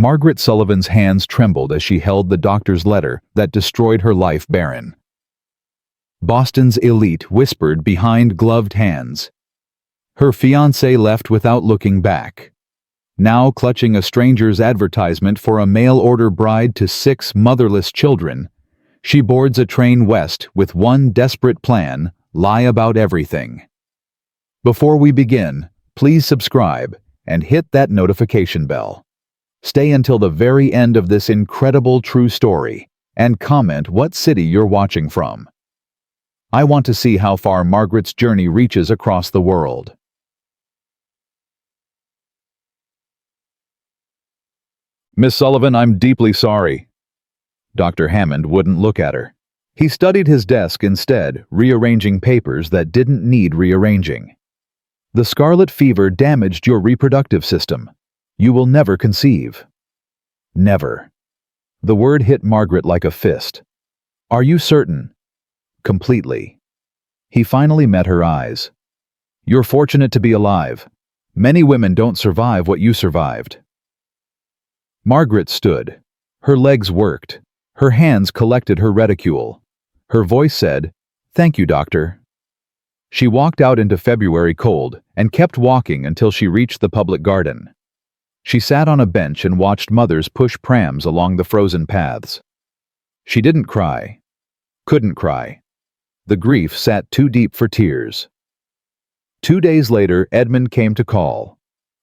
Margaret Sullivan's hands trembled as she held the doctor's letter that destroyed her life barren. Boston's elite whispered behind gloved hands. Her fiancé left without looking back. Now clutching a stranger's advertisement for a mail-order bride to 6 motherless children, she boards a train west with one desperate plan: lie about everything. Before we begin, please subscribe and hit that notification bell. Stay until the very end of this incredible true story and comment what city you're watching from. I want to see how far Margaret's journey reaches across the world. Miss Sullivan, I'm deeply sorry. Dr. Hammond wouldn't look at her. He studied his desk instead, rearranging papers that didn't need rearranging. The scarlet fever damaged your reproductive system. You will never conceive. Never. The word hit Margaret like a fist. Are you certain? Completely. He finally met her eyes. You're fortunate to be alive. Many women don't survive what you survived. Margaret stood. Her legs worked. Her hands collected her reticule. Her voice said, "Thank you, doctor." She walked out into February cold and kept walking until she reached the public garden. She sat on a bench and watched mothers push prams along the frozen paths. She didn't cry. Couldn't cry. The grief sat too deep for tears. 2 days later, Edmund came to call.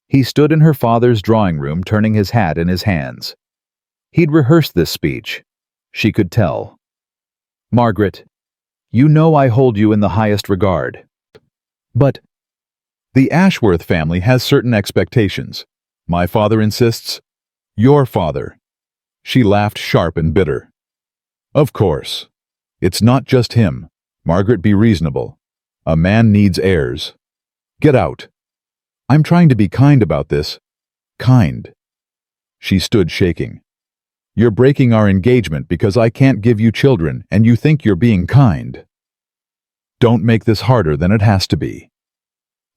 He stood in her father's drawing room, turning his hat in his hands. He'd rehearsed this speech. She could tell. Margaret, you know I hold you in the highest regard. But the Ashworth family has certain expectations. My father insists. Your father. She laughed sharp and bitter. Of course. It's not just him. Margaret, be reasonable. A man needs heirs. Get out. I'm trying to be kind about this. Kind. She stood shaking. You're breaking our engagement because I can't give you children and you think you're being kind. Don't make this harder than it has to be.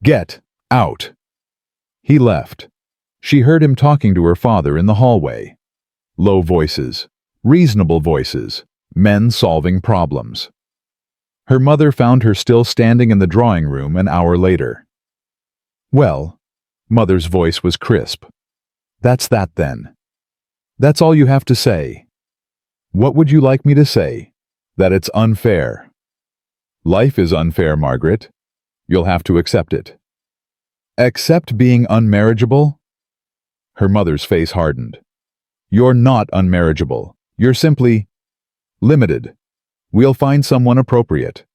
Get out. He left. She heard him talking to her father in the hallway. Low voices, reasonable voices, men solving problems. Her mother found her still standing in the drawing room an hour later. Well, Mother's voice was crisp. That's that then. That's all you have to say. What would you like me to say? That it's unfair. Life is unfair, Margaret. You'll have to accept it. Accept being unmarriageable? Her mother's face hardened. You're not unmarriageable. You're simply limited. We'll find someone appropriate.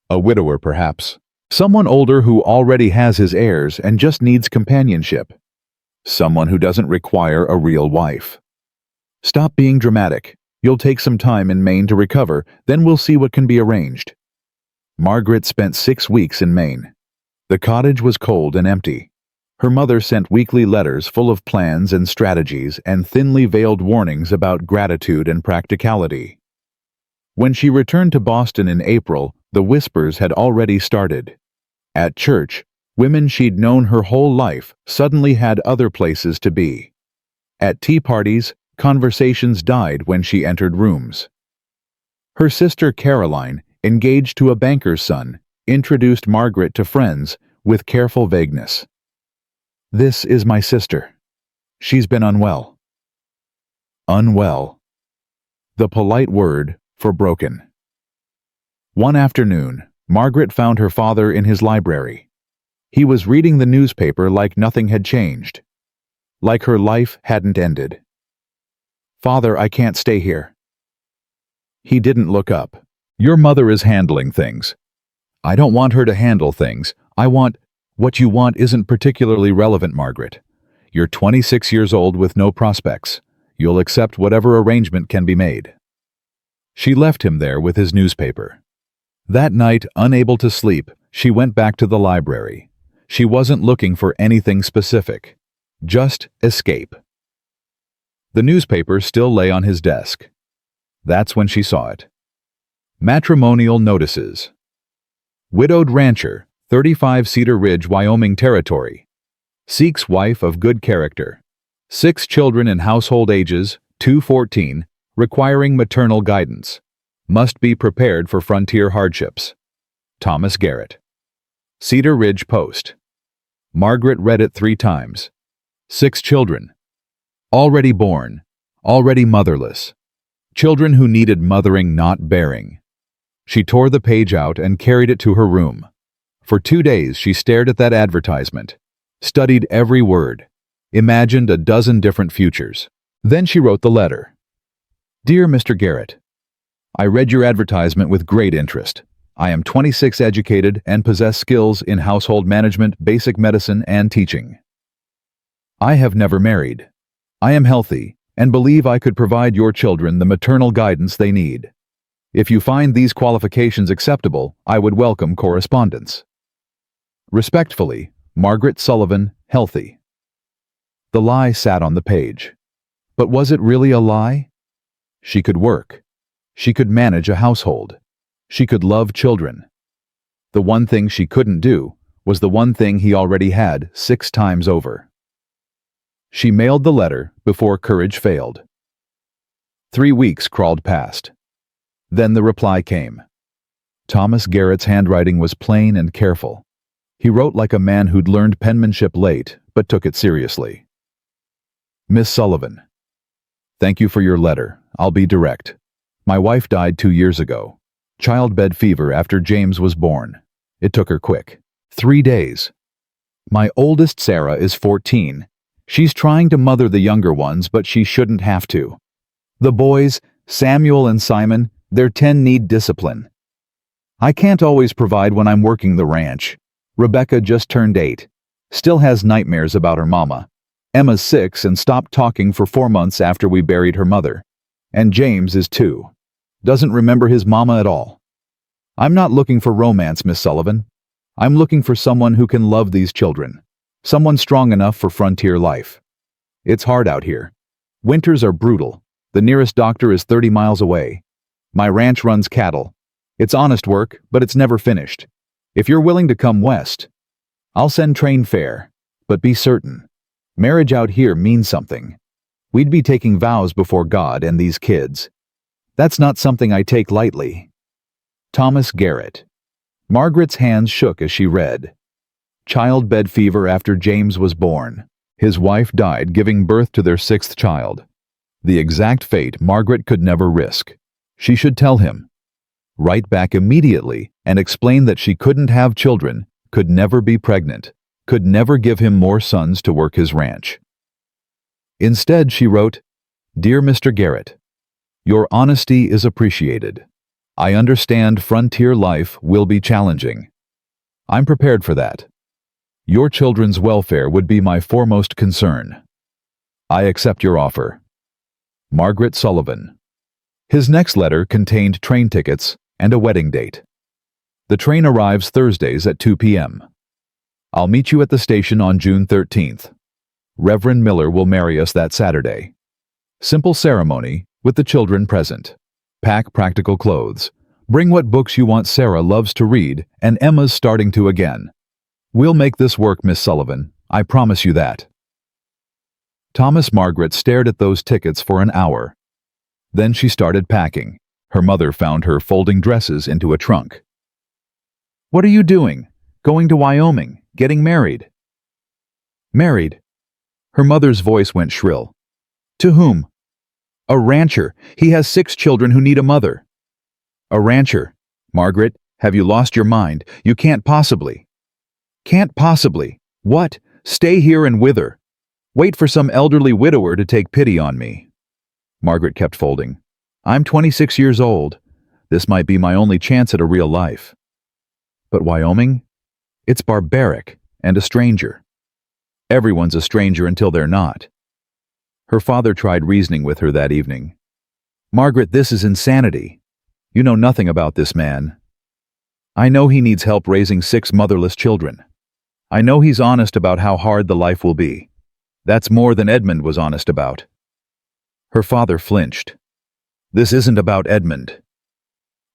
A widower, perhaps. Someone older who already has his heirs and just needs companionship. Someone who doesn't require a real wife. Stop being dramatic. You'll take some time in Maine to recover, then we'll see what can be arranged. Margaret spent 6 weeks in Maine. The cottage was cold and empty. Her mother sent weekly letters full of plans and strategies and thinly veiled warnings about gratitude and practicality. When she returned to Boston in April, the whispers had already started. At church, women she'd known her whole life suddenly had other places to be. At tea parties, conversations died when she entered rooms. Her sister Caroline, engaged to a banker's son, introduced Margaret to friends with careful vagueness. This is my sister. She's been unwell. Unwell. The polite word for broken. One afternoon, Margaret found her father in his library. He was reading the newspaper like nothing had changed. Like her life hadn't ended. Father, I can't stay here. He didn't look up. Your mother is handling things. I don't want her to handle things. What you want isn't particularly relevant, Margaret. You're 26 years old with no prospects. You'll accept whatever arrangement can be made. She left him there with his newspaper. That night, unable to sleep, she went back to the library. She wasn't looking for anything specific. Just escape. The newspaper still lay on his desk. That's when she saw it. Matrimonial notices. Widowed rancher, 35 Cedar Ridge, Wyoming Territory. Seeks wife of good character. 6 children in household ages 2-14 requiring maternal guidance. Must be prepared for frontier hardships. Thomas Garrett. Cedar Ridge Post. Margaret read it 3 times. 6 children. Already born. Already motherless. Children who needed mothering, not bearing. She tore the page out and carried it to her room. For 2 days she stared at that advertisement, studied every word, imagined a dozen different futures. Then she wrote the letter. Dear Mr. Garrett, I read your advertisement with great interest. I am 26, educated, and possess skills in household management, basic medicine, and teaching. I have never married. I am healthy and believe I could provide your children the maternal guidance they need. If you find these qualifications acceptable, I would welcome correspondence. Respectfully, Margaret Sullivan, healthy. The lie sat on the page. But was it really a lie? She could work. She could manage a household. She could love children. The one thing she couldn't do was the one thing he already had 6 times over. She mailed the letter before courage failed. 3 weeks crawled past. Then the reply came. Thomas Garrett's handwriting was plain and careful. He wrote like a man who'd learned penmanship late, but took it seriously. Miss Sullivan, thank you for your letter. I'll be direct. My wife died 2 years ago. Childbed fever after James was born. It took her quick. 3 days. My oldest Sarah is 14. She's trying to mother the younger ones, but she shouldn't have to. The boys, Samuel and Simon, their 10 need discipline. I can't always provide when I'm working the ranch. Rebecca just turned 8. Still has nightmares about her mama. Emma's 6 and stopped talking for 4 months after we buried her mother. And James is 2. Doesn't remember his mama at all. I'm not looking for romance, Miss Sullivan. I'm looking for someone who can love these children. Someone strong enough for frontier life. It's hard out here. Winters are brutal. The nearest doctor is 30 miles away. My ranch runs cattle. It's honest work, but it's never finished. If you're willing to come west, I'll send train fare. But be certain, marriage out here means something. We'd be taking vows before God and these kids. That's not something I take lightly. Thomas Garrett. Margaret's hands shook as she read. Childbed fever after James was born. His wife died giving birth to their 6th child. The exact fate Margaret could never risk. She should tell him. Write back immediately and explain that she couldn't have children, could never be pregnant, could never give him more sons to work his ranch. Instead, she wrote, Dear Mr. Garrett, your honesty is appreciated. I understand frontier life will be challenging. I'm prepared for that. Your children's welfare would be my foremost concern. I accept your offer. Margaret Sullivan. His next letter contained train tickets and a wedding date. The train arrives Thursdays at 2 p.m. I'll meet you at the station on June 13th. Reverend Miller will marry us that Saturday. Simple ceremony with the children present. Pack practical clothes. Bring what books you want. Sarah loves to read, and Emma's starting to again. We'll make this work, Miss Sullivan. I promise you that. Thomas Margaret stared at those tickets for an hour. Then she started packing. Her mother found her folding dresses into a trunk. What are you doing? Going to Wyoming, getting married. Married? Her mother's voice went shrill. To whom? A rancher. He has 6 children who need a mother. A rancher? Margaret, have you lost your mind? You can't possibly. Can't possibly. What? Stay here and wither. Wait for some elderly widower to take pity on me. Margaret kept folding. I'm 26 years old. This might be my only chance at a real life. But Wyoming? It's barbaric and a stranger. Everyone's a stranger until they're not. Her father tried reasoning with her that evening. Margaret, this is insanity. You know nothing about this man. I know he needs help raising 6 motherless children. I know he's honest about how hard the life will be. That's more than Edmund was honest about. Her father flinched. This isn't about Edmund.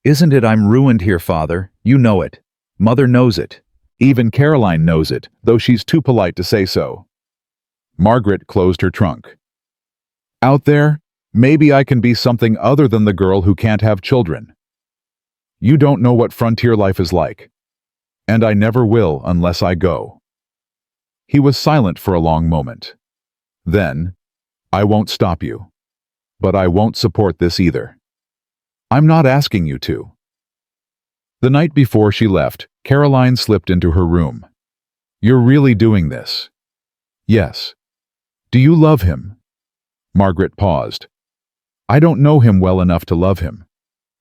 Isn't it? I'm ruined here, Father. You know it. Mother knows it. Even Caroline knows it, though she's too polite to say so. Margaret closed her trunk. Out there, maybe I can be something other than the girl who can't have children. You don't know what frontier life is like, and I never will unless I go. He was silent for a long moment. Then, I won't stop you, but I won't support this either. I'm not asking you to. The night before she left, Caroline slipped into her room. You're really doing this? Yes. Do you love him? Margaret paused. I don't know him well enough to love him.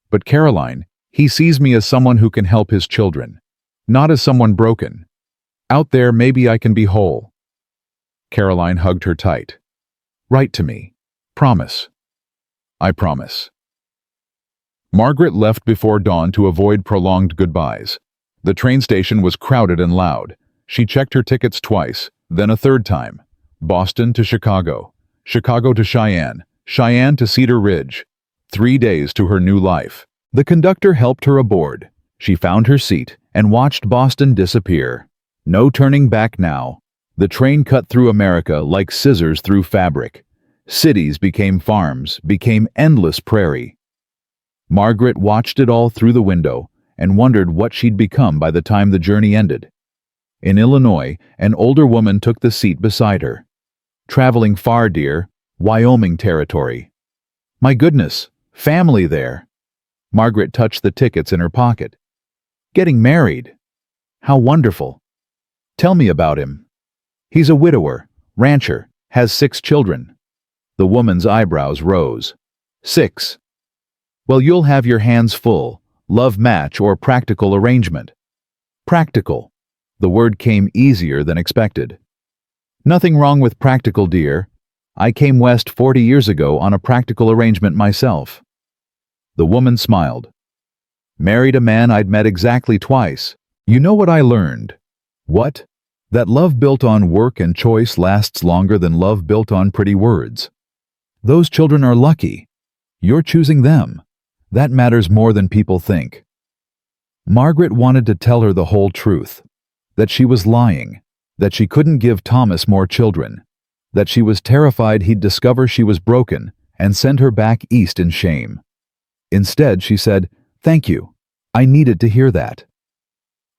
But Caroline, he sees me as someone who can help his children, not as someone broken. Out there, maybe I can be whole. Caroline hugged her tight. Write to me. Promise. I promise. Margaret left before dawn to avoid prolonged goodbyes. The train station was crowded and loud. She checked her tickets twice, then a third time. Boston to Chicago, Chicago to Cheyenne, Cheyenne to Cedar Ridge. 3 days to her new life. The conductor helped her aboard. She found her seat and watched Boston disappear. No turning back now. The train cut through America like scissors through fabric. Cities became farms, became endless prairie. Margaret watched it all through the window and wondered what she'd become by the time the journey ended. In Illinois, an older woman took the seat beside her. Traveling far, dear, Wyoming territory. My goodness, family there. Margaret touched the tickets in her pocket. Getting married. How wonderful. Tell me about him. He's a widower, rancher, has 6 children. The woman's eyebrows rose. 6. Well, you'll have your hands full. Love match or practical arrangement. Practical. The word came easier than expected. Nothing wrong with practical, dear. I came west 40 years ago on a practical arrangement myself. The woman smiled. Married a man I'd met exactly twice. You know what I learned? What? That love built on work and choice lasts longer than love built on pretty words. Those children are lucky. You're choosing them. That matters more than people think. Margaret wanted to tell her the whole truth. That she was lying. That she couldn't give Thomas more children. That she was terrified he'd discover she was broken and send her back east in shame. Instead, she said, "Thank you. I needed to hear that."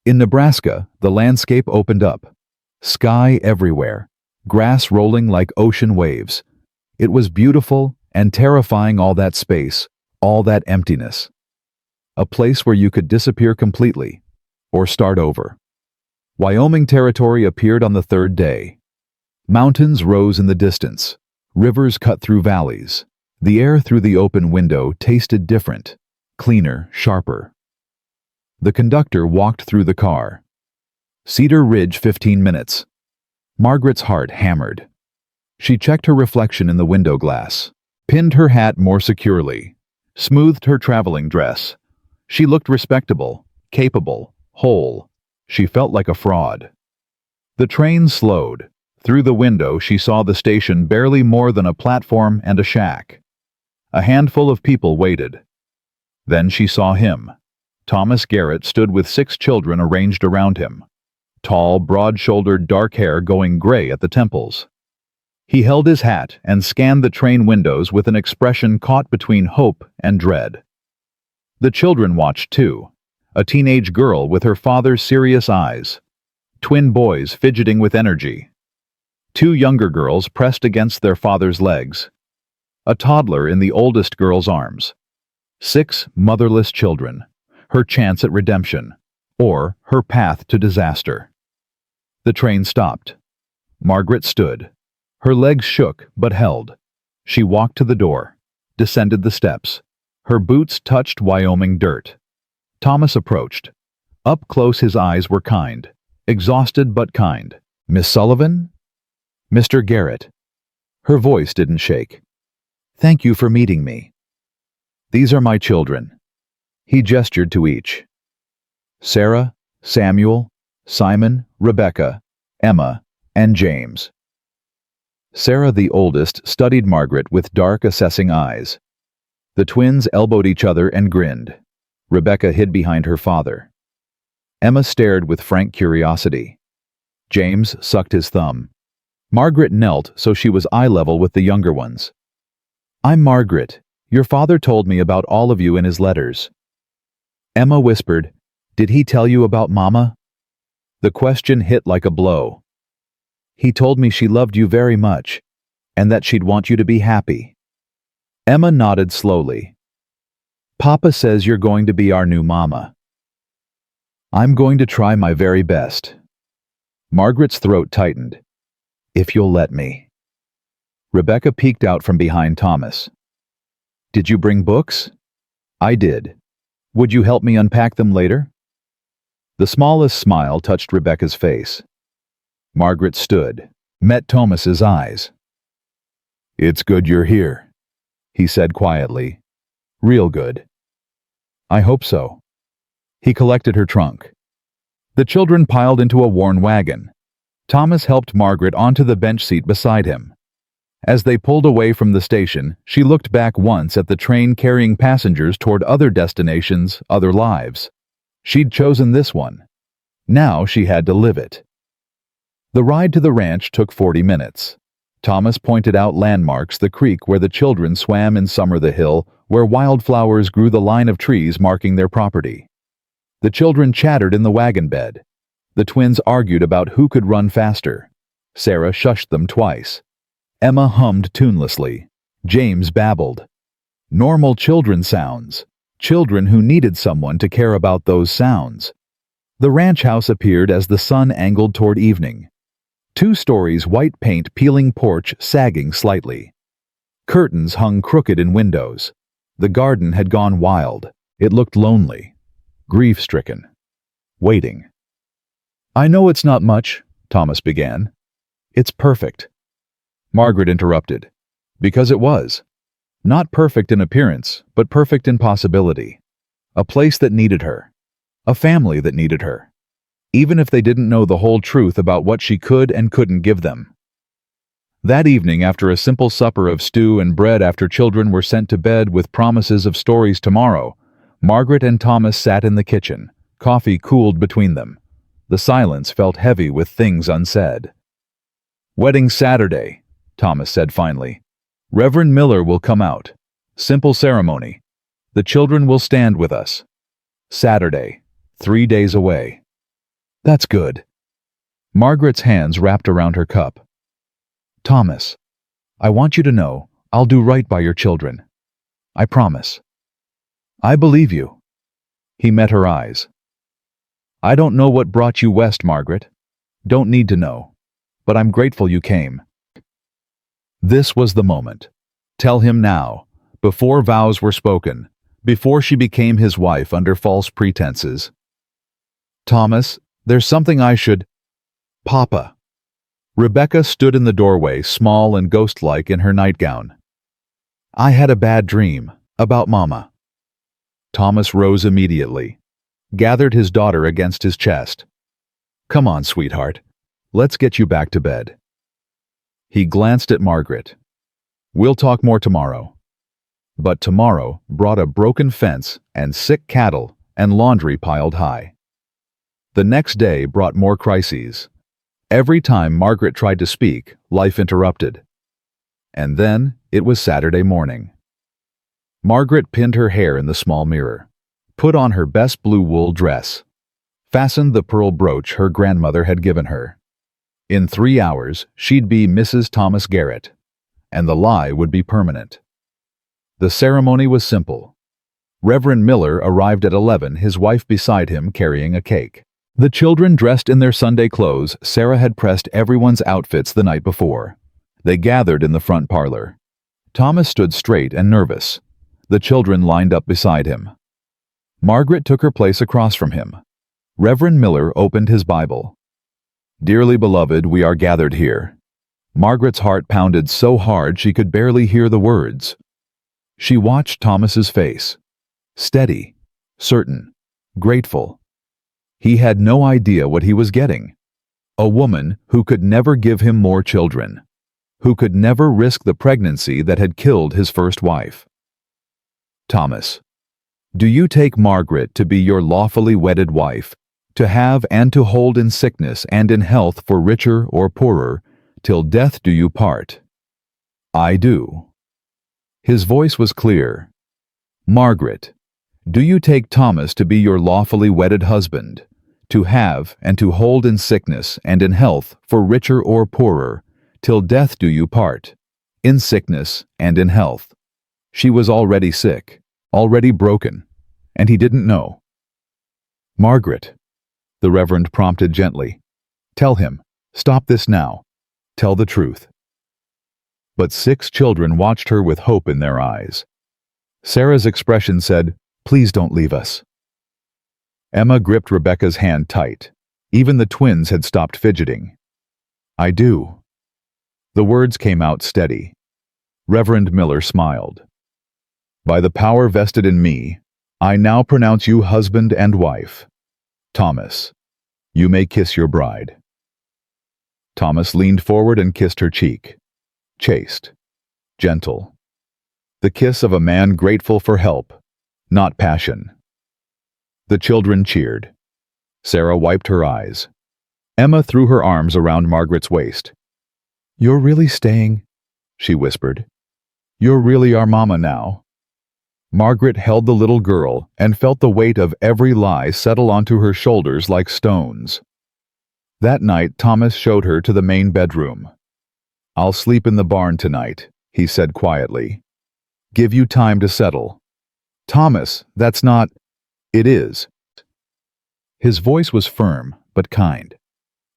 In Nebraska, the landscape opened up. Sky everywhere. Grass rolling like ocean waves. It was beautiful and terrifying, all that space, all that emptiness. A place where you could disappear completely, or start over. Wyoming territory appeared on the 3rd day. Mountains rose in the distance. Rivers cut through valleys. The air through the open window tasted different, cleaner, sharper. The conductor walked through the car. Cedar Ridge, 15 minutes. Margaret's heart hammered. She checked her reflection in the window glass, pinned her hat more securely, smoothed her traveling dress. She looked respectable, capable, whole. She felt like a fraud. The train slowed. Through the window, she saw the station barely more than a platform and a shack. A handful of people waited. Then she saw him. Thomas Garrett stood with 6 children arranged around him. Tall, broad-shouldered, dark hair going gray at the temples. He held his hat and scanned the train windows with an expression caught between hope and dread. The children watched too. A teenage girl with her father's serious eyes. Twin boys fidgeting with energy. 2 younger girls pressed against their father's legs. A toddler in the oldest girl's arms. 6 motherless children. Her chance at redemption, or her path to disaster. The train stopped. Margaret stood. Her legs shook but held. She walked to the door, descended the steps. Her boots touched Wyoming dirt. Thomas approached. Up close, his eyes were kind, exhausted but kind. Miss Sullivan? Mr. Garrett. Her voice didn't shake. Thank you for meeting me. These are my children. He gestured to each. Sarah, Samuel, Simon, Rebecca, Emma, and James. Sarah, the oldest, studied Margaret with dark, assessing eyes. The twins elbowed each other and grinned. Rebecca hid behind her father. Emma stared with frank curiosity. James sucked his thumb. Margaret knelt so she was eye level with the younger ones. "I'm Margaret. Your father told me about all of you in his letters." Emma whispered, "Did he tell you about Mama?" The question hit like a blow. "He told me she loved you very much, and that she'd want you to be happy." Emma nodded slowly. "Papa says you're going to be our new mama." "I'm going to try my very best." Margaret's throat tightened. "If you'll let me." Rebecca peeked out from behind Thomas. "Did you bring books?" "I did. Would you help me unpack them later?" The smallest smile touched Rebecca's face. Margaret stood, met Thomas's eyes. "It's good you're here," he said quietly. "Real good." "I hope so." He collected her trunk. The children piled into a worn wagon. Thomas helped Margaret onto the bench seat beside him. As they pulled away from the station, she looked back once at the train carrying passengers toward other destinations, other lives. She'd chosen this one. Now she had to live it. The ride to the ranch took 40 minutes. Thomas pointed out landmarks, the creek where the children swam in summer, the hill where wildflowers grew, the line of trees marking their property. The children chattered in the wagon bed. The twins argued about who could run faster. Sarah shushed them twice. Emma hummed tunelessly. James babbled. Normal children sounds. Children who needed someone to care about those sounds. The ranch house appeared as the sun angled toward evening. 2 stories, white paint, peeling porch sagging slightly. Curtains hung crooked in windows. The garden had gone wild. It looked lonely, grief-stricken, waiting. "I know it's not much," Thomas began. "It's perfect." Margaret interrupted. Because it was. Not perfect in appearance, but perfect in possibility. A place that needed her. A family that needed her. Even if they didn't know the whole truth about what she could and couldn't give them. That evening, after a simple supper of stew and bread, after children were sent to bed with promises of stories tomorrow, Margaret and Thomas sat in the kitchen. Coffee cooled between them. The silence felt heavy with things unsaid. "Wedding Saturday," Thomas said finally. "Reverend Miller will come out. Simple ceremony. The children will stand with us. Saturday, 3 days away." "That's good." Margaret's hands wrapped around her cup. "Thomas, I want you to know I'll do right by your children. I promise." "I believe you." He met her eyes. "I don't know what brought you west, Margaret. Don't need to know. But I'm grateful you came." This was the moment. Tell him now, before vows were spoken, before she became his wife under false pretenses. "Thomas, there's something I should—" "Papa." Rebecca stood in the doorway, small and ghost-like in her nightgown. "I had a bad dream, about Mama." Thomas rose immediately, gathered his daughter against his chest. "Come on, sweetheart. Let's get you back to bed." He glanced at Margaret. "We'll talk more tomorrow." But tomorrow brought a broken fence and sick cattle and laundry piled high. The next day brought more crises. Every time Margaret tried to speak, life interrupted. And then it was Saturday morning. Margaret pinned her hair in the small mirror, put on her best blue wool dress, fastened the pearl brooch her grandmother had given her. In 3 hours, she'd be Mrs. Thomas Garrett, and the lie would be permanent. The ceremony was simple. Reverend Miller arrived at 11, his wife beside him carrying a cake. The children dressed in their Sunday clothes. Sarah had pressed everyone's outfits the night before. They gathered in the front parlor. Thomas stood straight and nervous. The children lined up beside him. Margaret took her place across from him. Reverend Miller opened his Bible. "Dearly beloved, we are gathered here." Margaret's heart pounded so hard she could barely hear the words. She watched Thomas's face. Steady, certain, grateful. He had no idea what he was getting. A woman who could never give him more children, who could never risk the pregnancy that had killed his first wife. "Thomas, do you take Margaret to be your lawfully wedded wife, to have and to hold in sickness and in health, for richer or poorer, till death do you part. I do. His voice was clear. Margaret, do you take Thomas to be your lawfully wedded husband, to have and to hold in sickness and in health, for richer or poorer, till death do you part, in sickness and in health? She was already sick, already broken, and he didn't know. Margaret, the Reverend prompted gently, tell him, stop this now, tell the truth. But 6 children watched her with hope in their eyes. Sarah's expression said, please don't leave us. Emma gripped Rebecca's hand tight. Even the twins had stopped fidgeting. I do. The words came out steady. Reverend Miller smiled. By the power vested in me, I now pronounce you husband and wife. Thomas, you may kiss your bride. Thomas leaned forward and kissed her cheek. Chaste, gentle. The kiss of a man grateful for help, not passion. The children cheered. Sarah wiped her eyes. Emma threw her arms around Margaret's waist. You're really staying? She whispered. You're really our mama now. Margaret held the little girl and felt the weight of every lie settle onto her shoulders like stones. That night, Thomas showed her to the main bedroom. I'll sleep in the barn tonight, he said quietly. Give you time to settle. Thomas, that's not... It is. His voice was firm, but kind.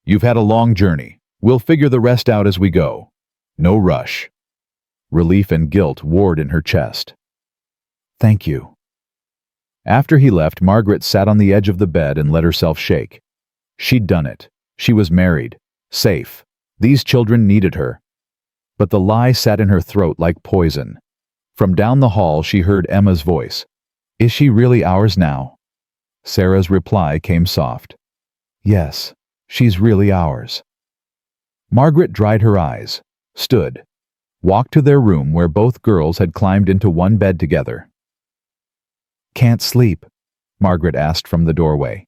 You've had a long journey. We'll figure the rest out as we go. No rush. Relief and guilt warred in her chest. Thank you. After he left, Margaret sat on the edge of the bed and let herself shake. She'd done it. She was married. Safe. These children needed her. But the lie sat in her throat like poison. From down the hall she heard Emma's voice. Is she really ours now? Sarah's reply came soft. Yes, she's really ours. Margaret dried her eyes, stood, walked to their room where both girls had climbed into one bed together. Can't sleep? Margaret asked from the doorway.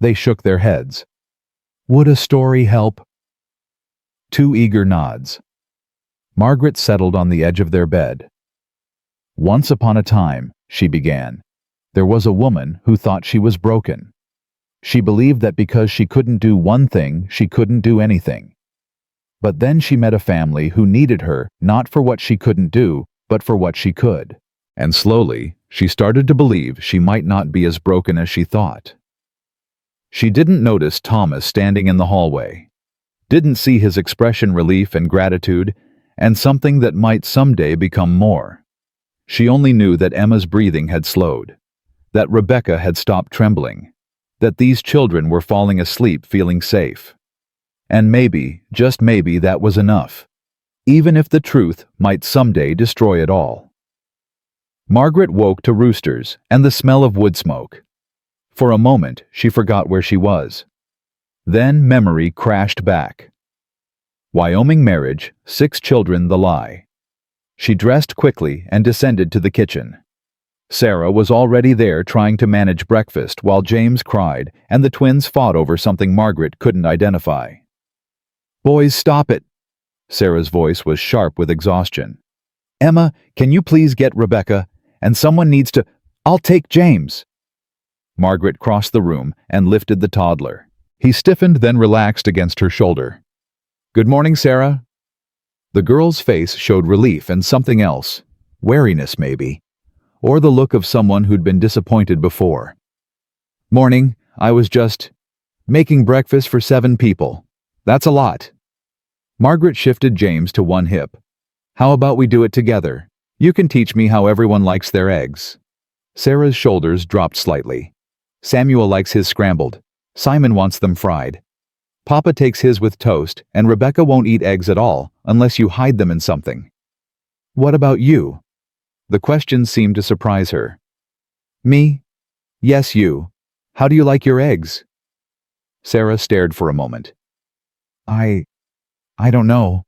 They shook their heads. Would a story help? 2 eager nods. Margaret settled on the edge of their bed. Once upon a time, she began, there was a woman who thought she was broken. She believed that because she couldn't do one thing, she couldn't do anything. But then she met a family who needed her not for what she couldn't do, but for what she could. And slowly, she started to believe she might not be as broken as she thought. She didn't notice Thomas standing in the hallway, didn't see his expression relief and gratitude, and something that might someday become more. She only knew that Emma's breathing had slowed, that Rebecca had stopped trembling, that these children were falling asleep feeling safe. And maybe, just maybe, that was enough, even if the truth might someday destroy it all. Margaret woke to roosters and the smell of wood smoke. For a moment, she forgot where she was. Then memory crashed back. Wyoming marriage, 6 children, the lie. She dressed quickly and descended to the kitchen. Sarah was already there trying to manage breakfast while James cried and the twins fought over something Margaret couldn't identify. Boys, stop it! Sarah's voice was sharp with exhaustion. Emma, can you please get Rebecca? And someone needs to... I'll take James! Margaret crossed the room and lifted the toddler. He stiffened, then relaxed against her shoulder. Good morning, Sarah. The girl's face showed relief and something else, wariness maybe, or the look of someone who'd been disappointed before. Morning, I was just making breakfast for 7 people. That's a lot. Margaret shifted James to one hip. How about we do it together? You can teach me how everyone likes their eggs. Sarah's shoulders dropped slightly. Samuel likes his scrambled. Simon wants them fried. Papa takes his with toast, and Rebecca won't eat eggs at all unless you hide them in something. What about you? The question seemed to surprise her. Me? Yes, you. How do you like your eggs? Sarah stared for a moment. I don't know.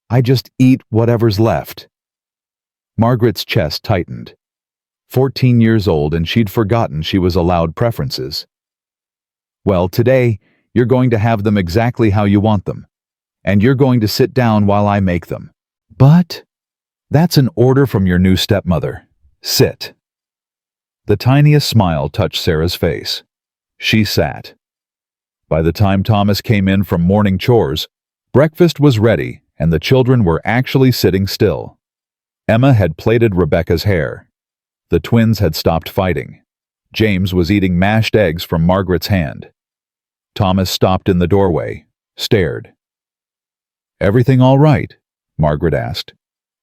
I just eat whatever's left. Margaret's chest tightened. 14 years old, and she'd forgotten she was allowed preferences. Well, today, you're going to have them exactly how you want them. and you're going to sit down while I make them. But that's an order from your new stepmother. Sit. The tiniest smile touched Sarah's face. She sat. By the time Thomas came in from morning chores, breakfast was ready and the children were actually sitting still. Emma had plaited Rebecca's hair. The twins had stopped fighting. James was eating mashed eggs from Margaret's hand. Thomas stopped in the doorway, stared. "Everything all right?" Margaret asked.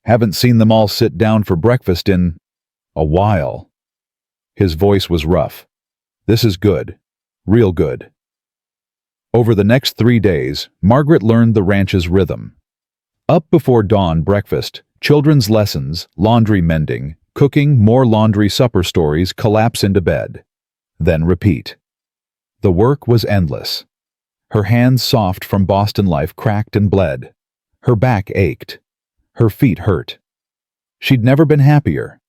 "Haven't seen them all sit down for breakfast in a while." His voice was rough. "This is good. Real good." Over the next 3 days, Margaret learned the ranch's rhythm. Up before dawn breakfast, children's lessons, laundry mending, cooking more laundry supper stories, collapse into bed. Then repeat. The work was endless. Her hands, soft from Boston life, cracked and bled. Her back ached. Her feet hurt. She'd never been happier,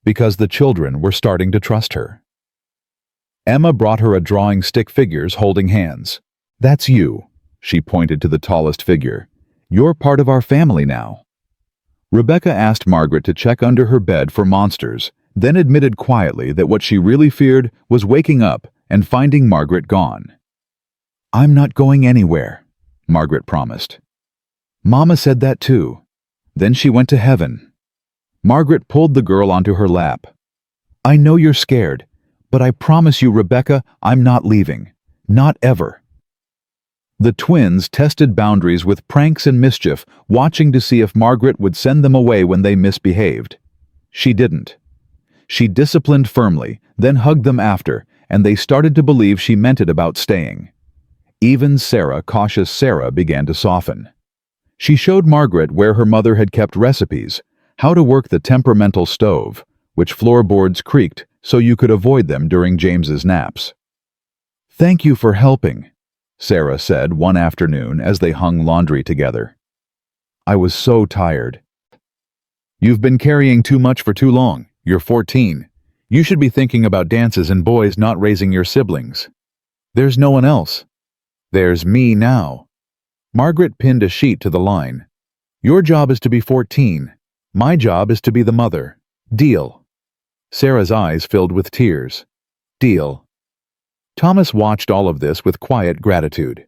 because the children were starting to trust her. Emma brought her a drawing stick, figures holding hands. "That's you," she pointed to the tallest figure. "You're part of our family now." Rebecca asked Margaret to check under her bed for monsters, then admitted quietly that what she really feared was waking up and finding Margaret gone. "I'm not going anywhere," Margaret promised. "Mama said that too. Then she went to heaven." Margaret pulled the girl onto her lap. "I know you're scared, but I promise you, Rebecca, I'm not leaving. Not ever." The twins tested boundaries with pranks and mischief, watching to see if Margaret would send them away when they misbehaved. She didn't. She disciplined firmly, then hugged them after, and they started to believe she meant it about staying. Even Sarah, cautious Sarah, began to soften. She showed Margaret where her mother had kept recipes, how to work the temperamental stove, which floorboards creaked so you could avoid them during James's naps. "Thank you for helping," Sarah said one afternoon as they hung laundry together. "I was so tired." "You've been carrying too much for too long. You're 14. You should be thinking about dances and boys, not raising your siblings. There's no one else. There's me now." Margaret pinned a sheet to the line. "Your job is to be 14. My job is to be the mother. Deal?" Sarah's eyes filled with tears. "Deal." Thomas watched all of this with quiet gratitude.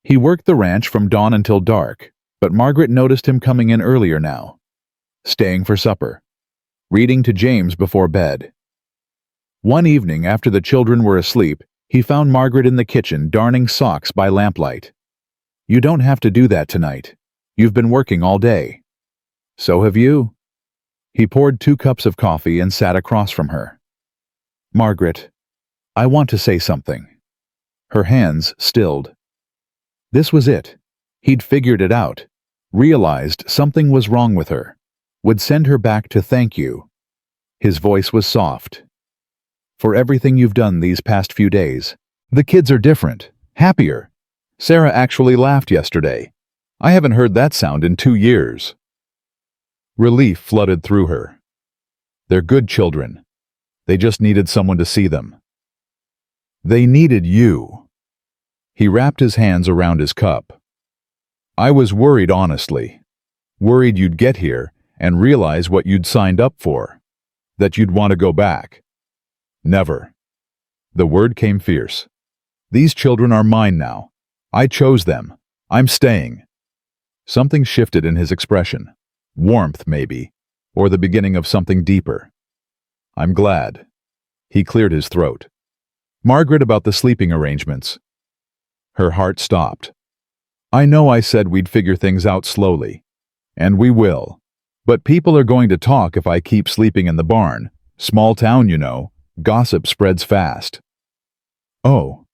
He worked the ranch from dawn until dark, but Margaret noticed him coming in earlier now, staying for supper, reading to James before bed. One evening after the children were asleep, he found Margaret in the kitchen darning socks by lamplight. "You don't have to do that tonight. You've been working all day." "So have you." He poured 2 cups of coffee and sat across from her. "Margaret, I want to say something." Her hands stilled. This was it. He'd figured it out, realized something was wrong with her, would send her back to thank you. His voice was soft. "For everything you've done these past few days. The kids are different, happier. Sarah actually laughed yesterday. I haven't heard that sound in 2 years." Relief flooded through her. They're good children. They just needed someone to see them. They needed you. He wrapped his hands around his cup. "I was worried, honestly. Worried you'd get here and realize what you'd signed up for. That you'd want to go back. Never." The word came fierce. "These children are mine now. I chose them. I'm staying." Something shifted in his expression. Warmth, maybe, or the beginning of something deeper. "I'm glad." He cleared his throat. "Margaret, about the sleeping arrangements." Her heart stopped. "I know I said we'd figure things out slowly. And we will. But people are going to talk if I keep sleeping in the barn. Small town, you know. Gossip spreads fast." "Oh."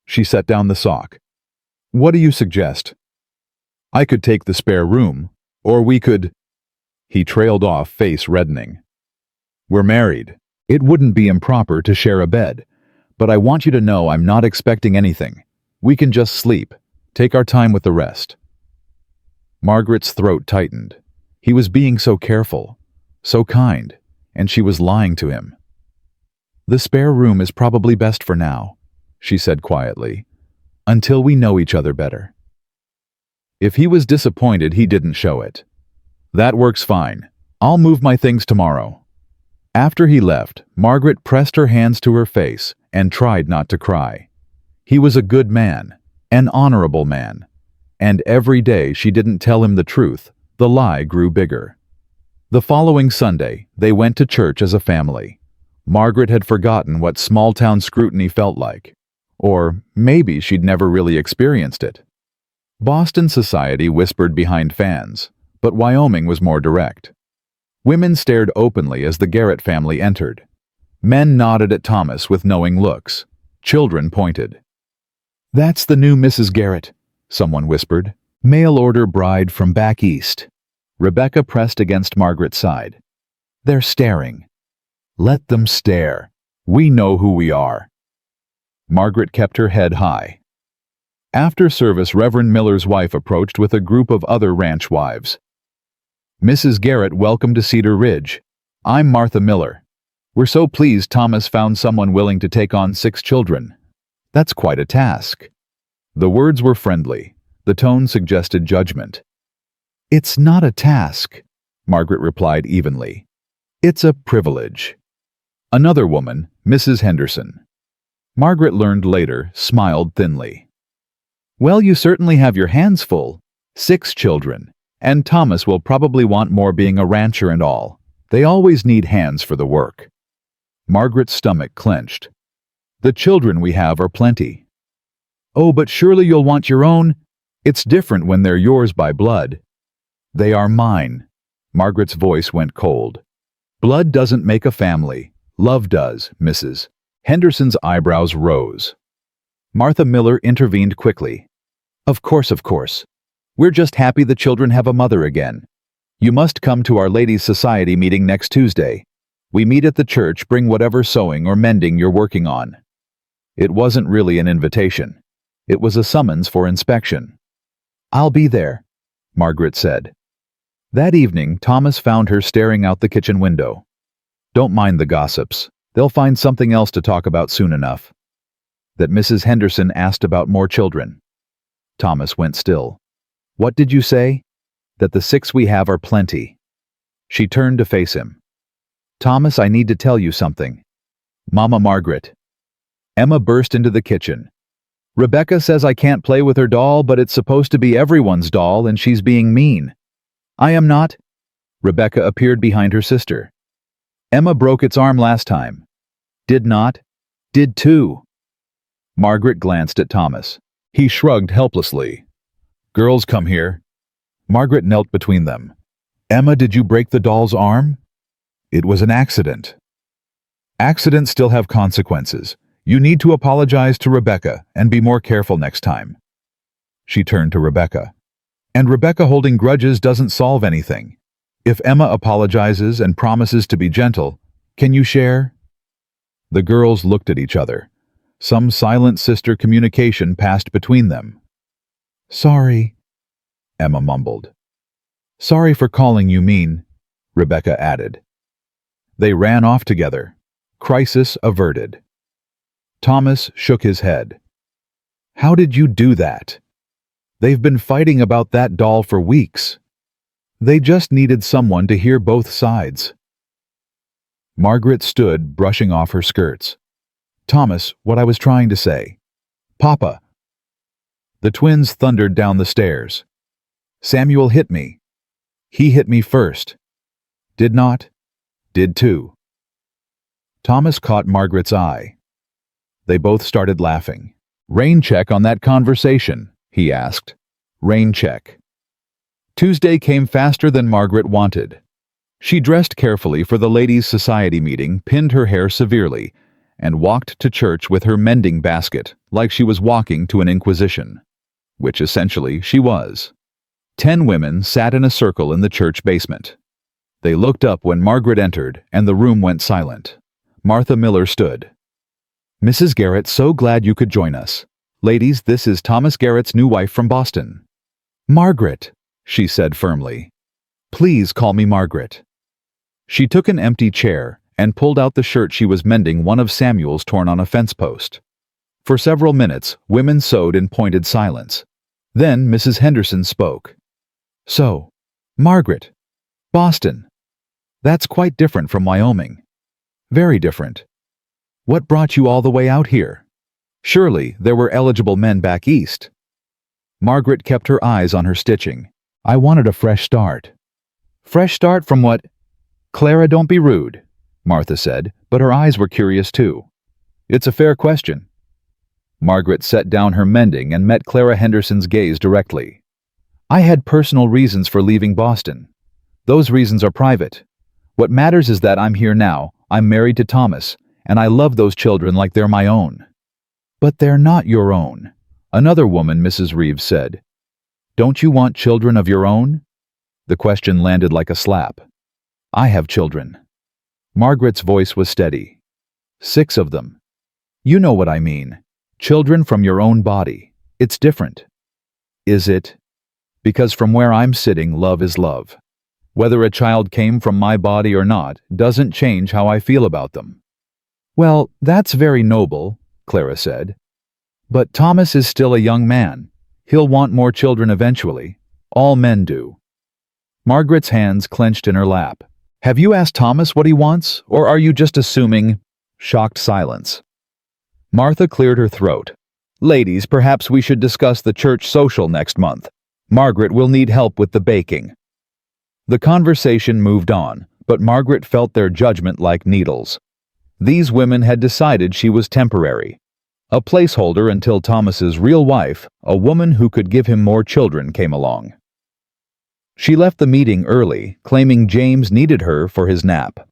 She set down the sock. "What do you suggest?" "I could take the spare room, or we could—" He trailed off, face reddening. "We're married. It wouldn't be improper to share a bed. But I want you to know I'm not expecting anything. We can just sleep. Take our time with the rest." Margaret's throat tightened. He was being so careful, so kind, and she was lying to him. "The spare room is probably best for now," she said quietly, "until we know each other better." If he was disappointed, he didn't show it. That works fine. I'll move my things tomorrow. After he left, Margaret pressed her hands to her face and tried not to cry. He was a good man, an honorable man, and every day she didn't tell him the truth, the lie grew bigger. The following Sunday, they went to church as a family. Margaret had forgotten what small-town scrutiny felt like. Or maybe she'd never really experienced it. Boston society whispered behind fans, but Wyoming was more direct. Women stared openly as the Garrett family entered. Men nodded at Thomas with knowing looks. Children pointed. "That's the new Mrs. Garrett," someone whispered. "Mail-order bride from back east." Rebecca pressed against Margaret's side. "They're staring." "Let them stare. We know who we are." Margaret kept her head high. After service, Reverend Miller's wife approached with a group of other ranch wives. "Mrs. Garrett, welcome to Cedar Ridge. I'm Martha Miller. We're so pleased Thomas found someone willing to take on 6 children. That's quite a task." The words were friendly. The tone suggested judgment. "It's not a task," Margaret replied evenly. "It's a privilege." Another woman, Mrs. Henderson. Margaret learned later, smiled thinly. "Well, you certainly have your hands full. 6 children. And Thomas will probably want more, being a rancher and all. They always need hands for the work." Margaret's stomach clenched. "The children we have are plenty." "Oh, but surely you'll want your own. It's different when they're yours by blood." "They are mine." Margaret's voice went cold. "Blood doesn't make a family. Love does, Mrs." Henderson's eyebrows rose. Martha Miller intervened quickly. Of course. We're just happy the children have a mother again. You must come to our Ladies' Society meeting next Tuesday. We meet at the church. Bring whatever sewing or mending you're working on." It wasn't really an invitation. It was a summons for inspection. "I'll be there," Margaret said. That evening, Thomas found her staring out the kitchen window. "Don't mind the gossips. They'll find something else to talk about soon enough." That Mrs. Henderson asked about more children. Thomas went still. "What did you say?" "That the 6 we have are plenty." She turned to face him. "Thomas, I need to tell you something." "Mama Margaret." Emma burst into the kitchen. "Rebecca says I can't play with her doll, but it's supposed to be everyone's doll, and she's being mean." "I am not." Rebecca appeared behind her sister. "Emma broke its arm last time." "Did not." "Did too." Margaret glanced at Thomas. He shrugged helplessly. "Girls, come here." Margaret knelt between them. "Emma, did you break the doll's arm?" "It was an accident." "Accidents still have consequences. You need to apologize to Rebecca and be more careful next time." She turned to Rebecca. "And Rebecca, holding grudges doesn't solve anything. If Emma apologizes and promises to be gentle, can you share?" The girls looked at each other. Some silent sister communication passed between them. "Sorry," Emma mumbled. "Sorry for calling you mean," Rebecca added. They ran off together. Crisis averted. Thomas shook his head. "How did you do that? They've been fighting about that doll for weeks. They just needed someone to hear both sides." Margaret stood, brushing off her skirts. "Thomas, what I was trying to say." "Papa." The twins thundered down the stairs. "Samuel hit me." "He hit me first." "Did not." "Did too." Thomas caught Margaret's eye. They both started laughing. "Rain check on that conversation," he asked. "Rain check." Tuesday came faster than Margaret wanted. She dressed carefully for the Ladies' Society meeting, pinned her hair severely, and walked to church with her mending basket like she was walking to an inquisition, which essentially she was. 10 women sat in a circle in the church basement. They looked up when Margaret entered, and the room went silent. Martha Miller stood. "Mrs. Garrett, so glad you could join us. Ladies, this is Thomas Garrett's new wife from Boston." "Margaret," she said firmly. "Please call me Margaret." She took an empty chair and pulled out the shirt she was mending, one of Samuel's torn on a fence post. For several minutes, women sewed in pointed silence. Then Mrs. Henderson spoke. So, Margaret, Boston. That's quite different from Wyoming. Very different. What brought you all the way out here? Surely there were eligible men back east. Margaret kept her eyes on her stitching. I wanted a fresh start. Fresh start from what? Clara, don't be rude, Martha said, but her eyes were curious too. It's a fair question. Margaret set down her mending and met Clara Henderson's gaze directly. I had personal reasons for leaving Boston. Those reasons are private. What matters is that I'm here now, I'm married to Thomas, and I love those children like they're my own. But they're not your own, another woman, Mrs. Reeves said. Don't you want children of your own? The question landed like a slap. I have children. Margaret's voice was steady. 6 of them. You know what I mean. Children from your own body. It's different. Is it? Because from where I'm sitting, love is love. Whether a child came from my body or not doesn't change how I feel about them. Well, that's very noble, Clara said. But Thomas is still a young man. He'll want more children eventually. All men do. Margaret's hands clenched in her lap. Have you asked Thomas what he wants, or are you just assuming? Shocked silence. Martha cleared her throat. Ladies, perhaps we should discuss the church social next month. Margaret will need help with the baking. The conversation moved on, but Margaret felt their judgment like needles. These women had decided she was temporary. A placeholder until Thomas's real wife, a woman who could give him more children, came along. She left the meeting early, claiming James needed her for his nap.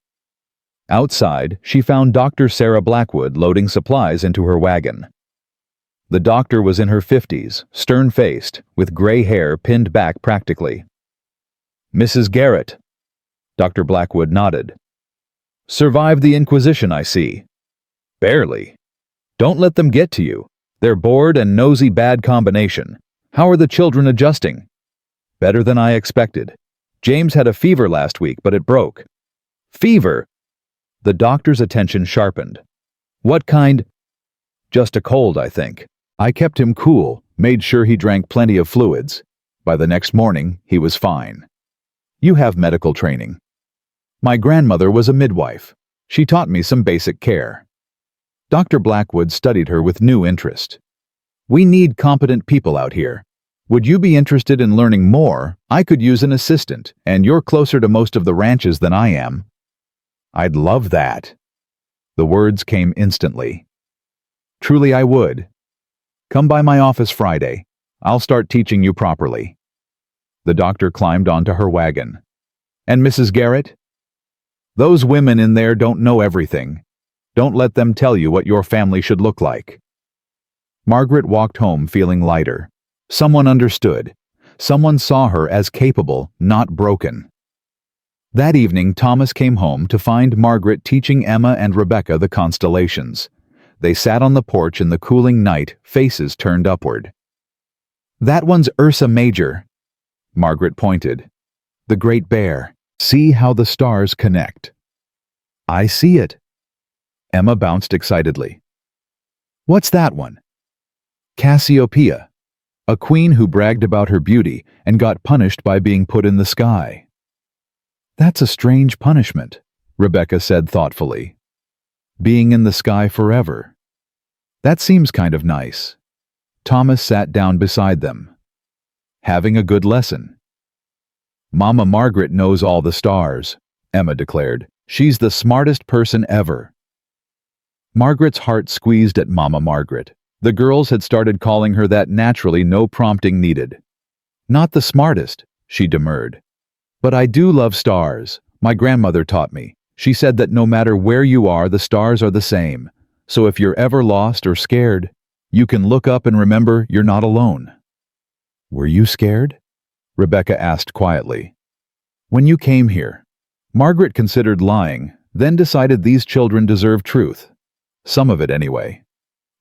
Outside, she found Dr. Sarah Blackwood loading supplies into her wagon. The doctor was in her 50s, stern-faced, with gray hair pinned back practically. Mrs. Garrett. Dr. Blackwood nodded. Survived the Inquisition, I see. Barely. Don't let them get to you. They're bored and nosy, bad combination. How are the children adjusting? Better than I expected. James had a fever last week, but it broke. Fever? The doctor's attention sharpened. What kind? Just a cold, I think. I kept him cool, made sure he drank plenty of fluids. By the next morning, he was fine. You have medical training. My grandmother was a midwife. She taught me some basic care. Dr. Blackwood studied her with new interest. We need competent people out here. Would you be interested in learning more? I could use an assistant, and you're closer to most of the ranches than I am. I'd love that. The words came instantly. Truly I would. Come by my office Friday. I'll start teaching you properly. The doctor climbed onto her wagon. And Mrs. Garrett? Those women in there don't know everything. Don't let them tell you what your family should look like. Margaret walked home feeling lighter. Someone understood. Someone saw her as capable, not broken. That evening, Thomas came home to find Margaret teaching Emma and Rebecca the constellations. They sat on the porch in the cooling night, faces turned upward. That one's Ursa Major. Margaret pointed. The Great Bear. See how the stars connect. I see it. Emma bounced excitedly. What's that one? Cassiopeia. A queen who bragged about her beauty and got punished by being put in the sky. That's a strange punishment, Rebecca said thoughtfully. Being in the sky forever. That seems kind of nice. Thomas sat down beside them. Having a good lesson. Mama Margaret knows all the stars, Emma declared. She's the smartest person ever. Margaret's heart squeezed at Mama Margaret. The girls had started calling her that naturally, no prompting needed. Not the smartest, she demurred. But I do love stars. My grandmother taught me. She said that no matter where you are, the stars are the same. So if you're ever lost or scared, you can look up and remember you're not alone. Were you scared? Rebecca asked quietly. When you came here. Margaret considered lying, then decided these children deserve truth. Some of it anyway.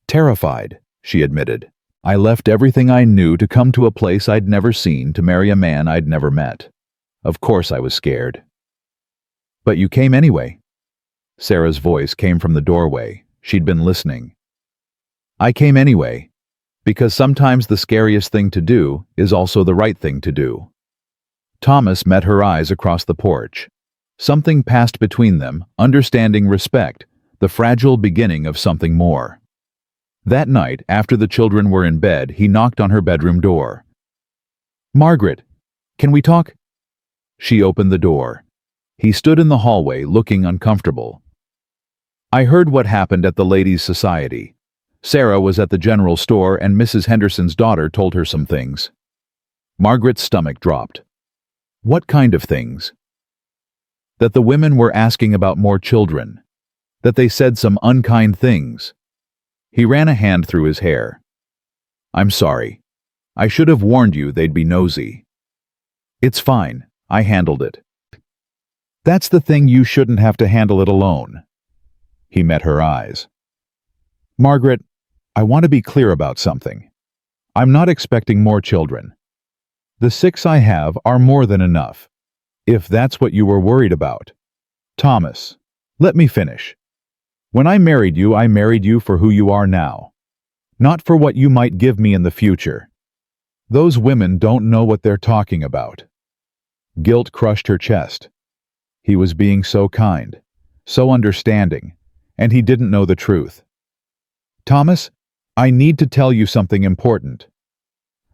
Terrified, she admitted. I left everything I knew to come to a place I'd never seen to marry a man I'd never met. Of course I was scared. But you came anyway. Sarah's voice came from the doorway. She'd been listening. I came anyway. Because sometimes the scariest thing to do is also the right thing to do. Thomas met her eyes across the porch. Something passed between them, understanding respect, the fragile beginning of something more. That night, after the children were in bed, he knocked on her bedroom door. "Margaret, can we talk?" She opened the door. He stood in the hallway, looking uncomfortable. "I heard what happened at the Ladies' Society. Sarah was at the general store and Mrs. Henderson's daughter told her some things." Margaret's stomach dropped. "What kind of things?" "That the women were asking about more children. That they said some unkind things." He ran a hand through his hair. "I'm sorry. I should have warned you they'd be nosy." "It's fine. I handled it." "That's the thing, you shouldn't have to handle it alone." He met her eyes. "Margaret, I want to be clear about something. I'm not expecting more children. The 6 I have are more than enough, if that's what you were worried about. Thomas, let me finish. When I married you for who you are now, not for what you might give me in the future. Those women don't know what they're talking about." Guilt crushed her chest. He was being so kind, so understanding, and he didn't know the truth. "Thomas, I need to tell you something important."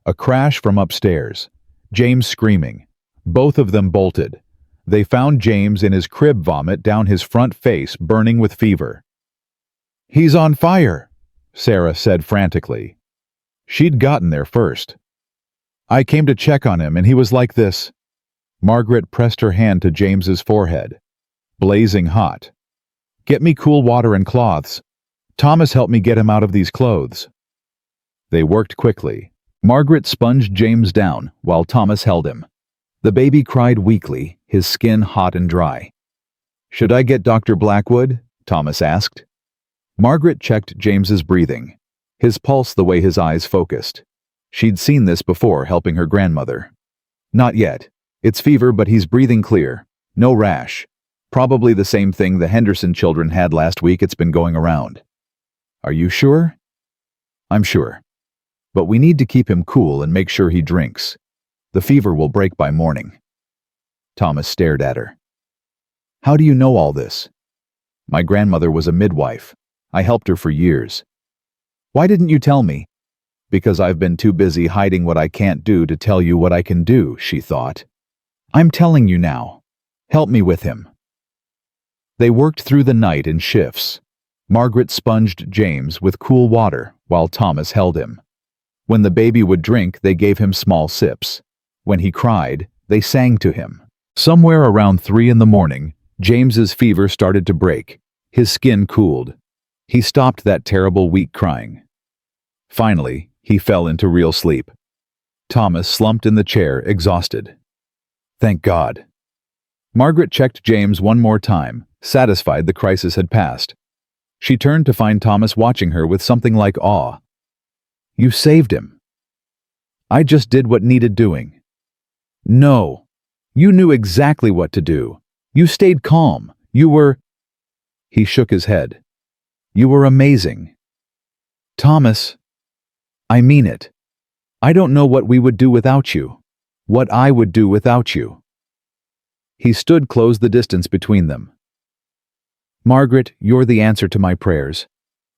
A crash from upstairs. James screaming. Both of them bolted. They found James in his crib, vomit down his front face, burning with fever. "He's on fire," Sarah said frantically. She'd gotten there first. "I came to check on him and he was like this." Margaret pressed her hand to James's forehead. Blazing hot. "Get me cool water and cloths. Thomas, help me get him out of these clothes." They worked quickly. Margaret sponged James down while Thomas held him. The baby cried weakly, his skin hot and dry. "Should I get Dr. Blackwood?" Thomas asked. Margaret checked James's breathing, his pulse, the way his eyes focused. She'd seen this before helping her grandmother. "Not yet. It's fever, but he's breathing clear. No rash. Probably the same thing the Henderson children had last week. It's been going around." "Are you sure?" "I'm sure. But we need to keep him cool and make sure he drinks. The fever will break by morning." Thomas stared at her. "How do you know all this?" "My grandmother was a midwife. I helped her for years." "Why didn't you tell me?" "Because I've been too busy hiding what I can't do to tell you what I can do," she thought. "I'm telling you now. Help me with him." They worked through the night in shifts. Margaret sponged James with cool water while Thomas held him. When the baby would drink, they gave him small sips. When he cried, they sang to him. Somewhere around 3 in the morning, James's fever started to break. His skin cooled. He stopped that terrible weak crying. Finally, he fell into real sleep. Thomas slumped in the chair, exhausted. Thank God. Margaret checked James one more time, satisfied the crisis had passed. She turned to find Thomas watching her with something like awe. "You saved him." "I just did what needed doing." "No. You knew exactly what to do. You stayed calm. You were—" He shook his head. "You were amazing." "Thomas, I mean it. I don't know what we would do without you. What I would do without you." He stood, closed the distance between them. "Margaret, you're the answer to my prayers.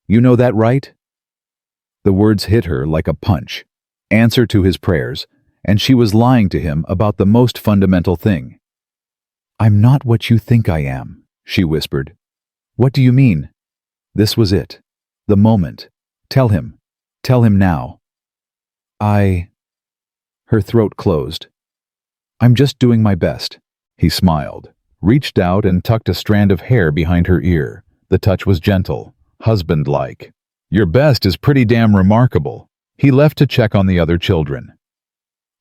You know that, right?" The words hit her like a punch. Answer to his prayers, and she was lying to him about the most fundamental thing. "I'm not what you think I am," she whispered. "What do you mean?" This was it. The moment. Tell him. Tell him now. Her throat closed. "I'm just doing my best." He smiled, reached out and tucked a strand of hair behind her ear. The touch was gentle, husband-like. "Your best is pretty damn remarkable." He left to check on the other children.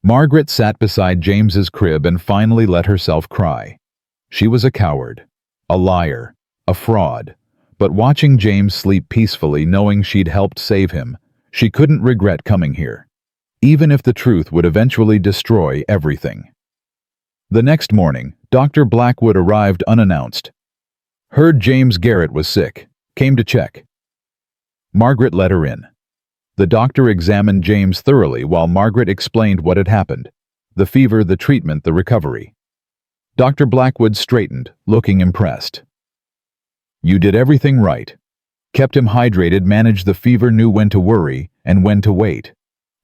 Margaret sat beside James's crib and finally let herself cry. She was a coward, a liar, a fraud, but watching James sleep peacefully, knowing she'd helped save him, she couldn't regret coming here, even if the truth would eventually destroy everything. The next morning, Dr. Blackwood arrived unannounced. Heard James Garrett was sick. Came to check. Margaret let her in. The doctor examined James thoroughly while Margaret explained what had happened: the fever, the treatment, the recovery. Dr. Blackwood straightened, looking impressed. "You did everything right. Kept him hydrated, managed the fever, knew when to worry and when to wait.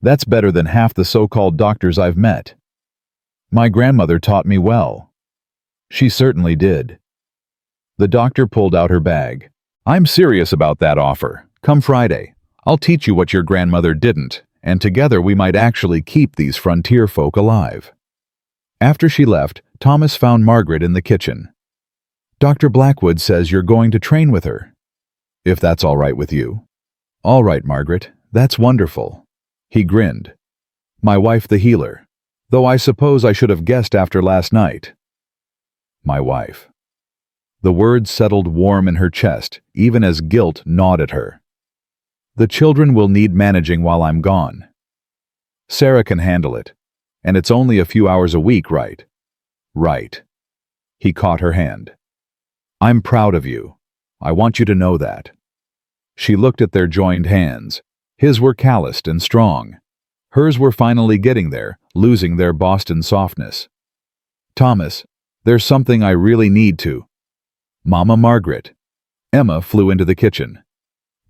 That's better than half the so-called doctors I've met. My grandmother taught me well." "She certainly did." The doctor pulled out her bag. "I'm serious about that offer. Come Friday. I'll teach you what your grandmother didn't, and together we might actually keep these frontier folk alive." After she left, Thomas found Margaret in the kitchen. "Dr. Blackwood says you're going to train with her. If that's all right with you." "All right, Margaret. That's wonderful." He grinned. "My wife the healer. Though I suppose I should have guessed after last night." "My wife." The words settled warm in her chest, even as guilt gnawed at her. "The children will need managing while I'm gone. Sarah can handle it. And it's only a few hours a week, right?" "Right." He caught her hand. "I'm proud of you. I want you to know that." She looked at their joined hands. His were calloused and strong. Hers were finally getting there, losing their Boston softness. "Thomas, there's something I really need to—" "Mama Margaret." Emma flew into the kitchen.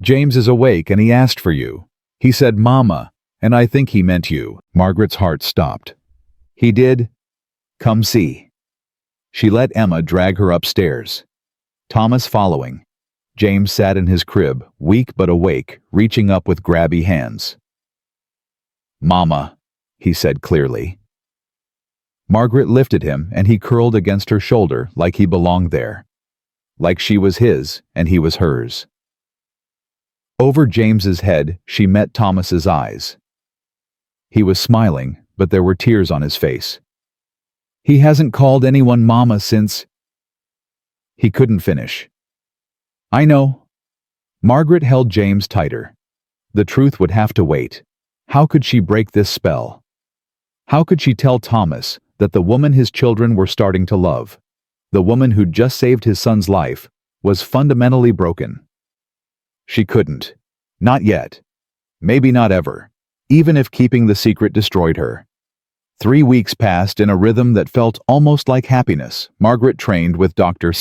"James is awake and he asked for you. He said Mama, and I think he meant you." Margaret's heart stopped. "He did? Come see." She let Emma drag her upstairs. Thomas following. James sat in his crib, weak but awake, reaching up with grabby hands. "Mama," he said clearly. Margaret lifted him and he curled against her shoulder like he belonged there. Like she was his and he was hers. Over James's head, she met Thomas's eyes. He was smiling, but there were tears on his face. "He hasn't called anyone Mama since—" He couldn't finish. "I know." Margaret held James tighter. The truth would have to wait. How could she break this spell? How could she tell Thomas that the woman his children were starting to love, the woman who'd just saved his son's life, was fundamentally broken? She couldn't. Not yet. Maybe not ever. Even if keeping the secret destroyed her. 3 weeks passed in a rhythm that felt almost like happiness. Margaret trained with Dr.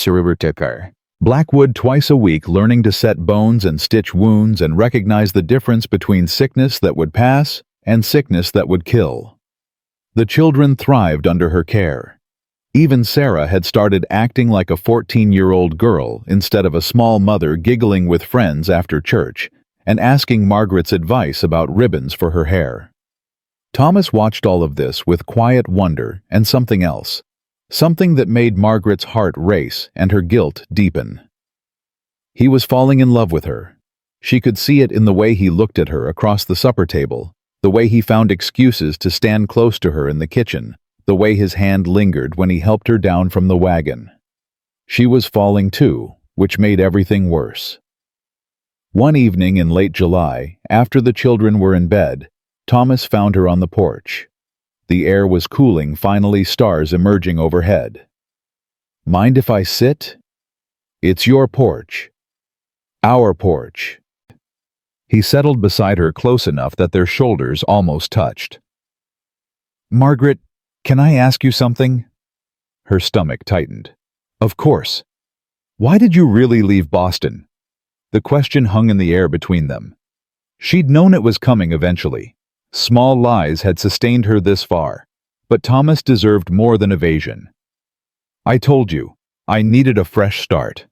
Blackwood twice a week, learning to set bones and stitch wounds and recognize the difference between sickness that would pass and sickness that would kill. The children thrived under her care. Even Sarah had started acting like a 14-year-old girl instead of a small mother giggling with friends after church and asking Margaret's advice about ribbons for her hair. Thomas watched all of this with quiet wonder and something else, something that made Margaret's heart race and her guilt deepen. He was falling in love with her. She could see it in the way he looked at her across the supper table, the way he found excuses to stand close to her in the kitchen, the way his hand lingered when he helped her down from the wagon. She was falling too, which made everything worse. One evening in late July, after the children were in bed, Thomas found her on the porch. The air was cooling, finally stars emerging overhead. "Mind if I sit?" "It's your porch." "Our porch." He settled beside her close enough that their shoulders almost touched. "Margaret, can I ask you something?" Her stomach tightened. "Of course. Why did you really leave Boston?" The question hung in the air between them. She'd known it was coming eventually. Small lies had sustained her this far, but Thomas deserved more than evasion. "I told you, I needed a fresh start."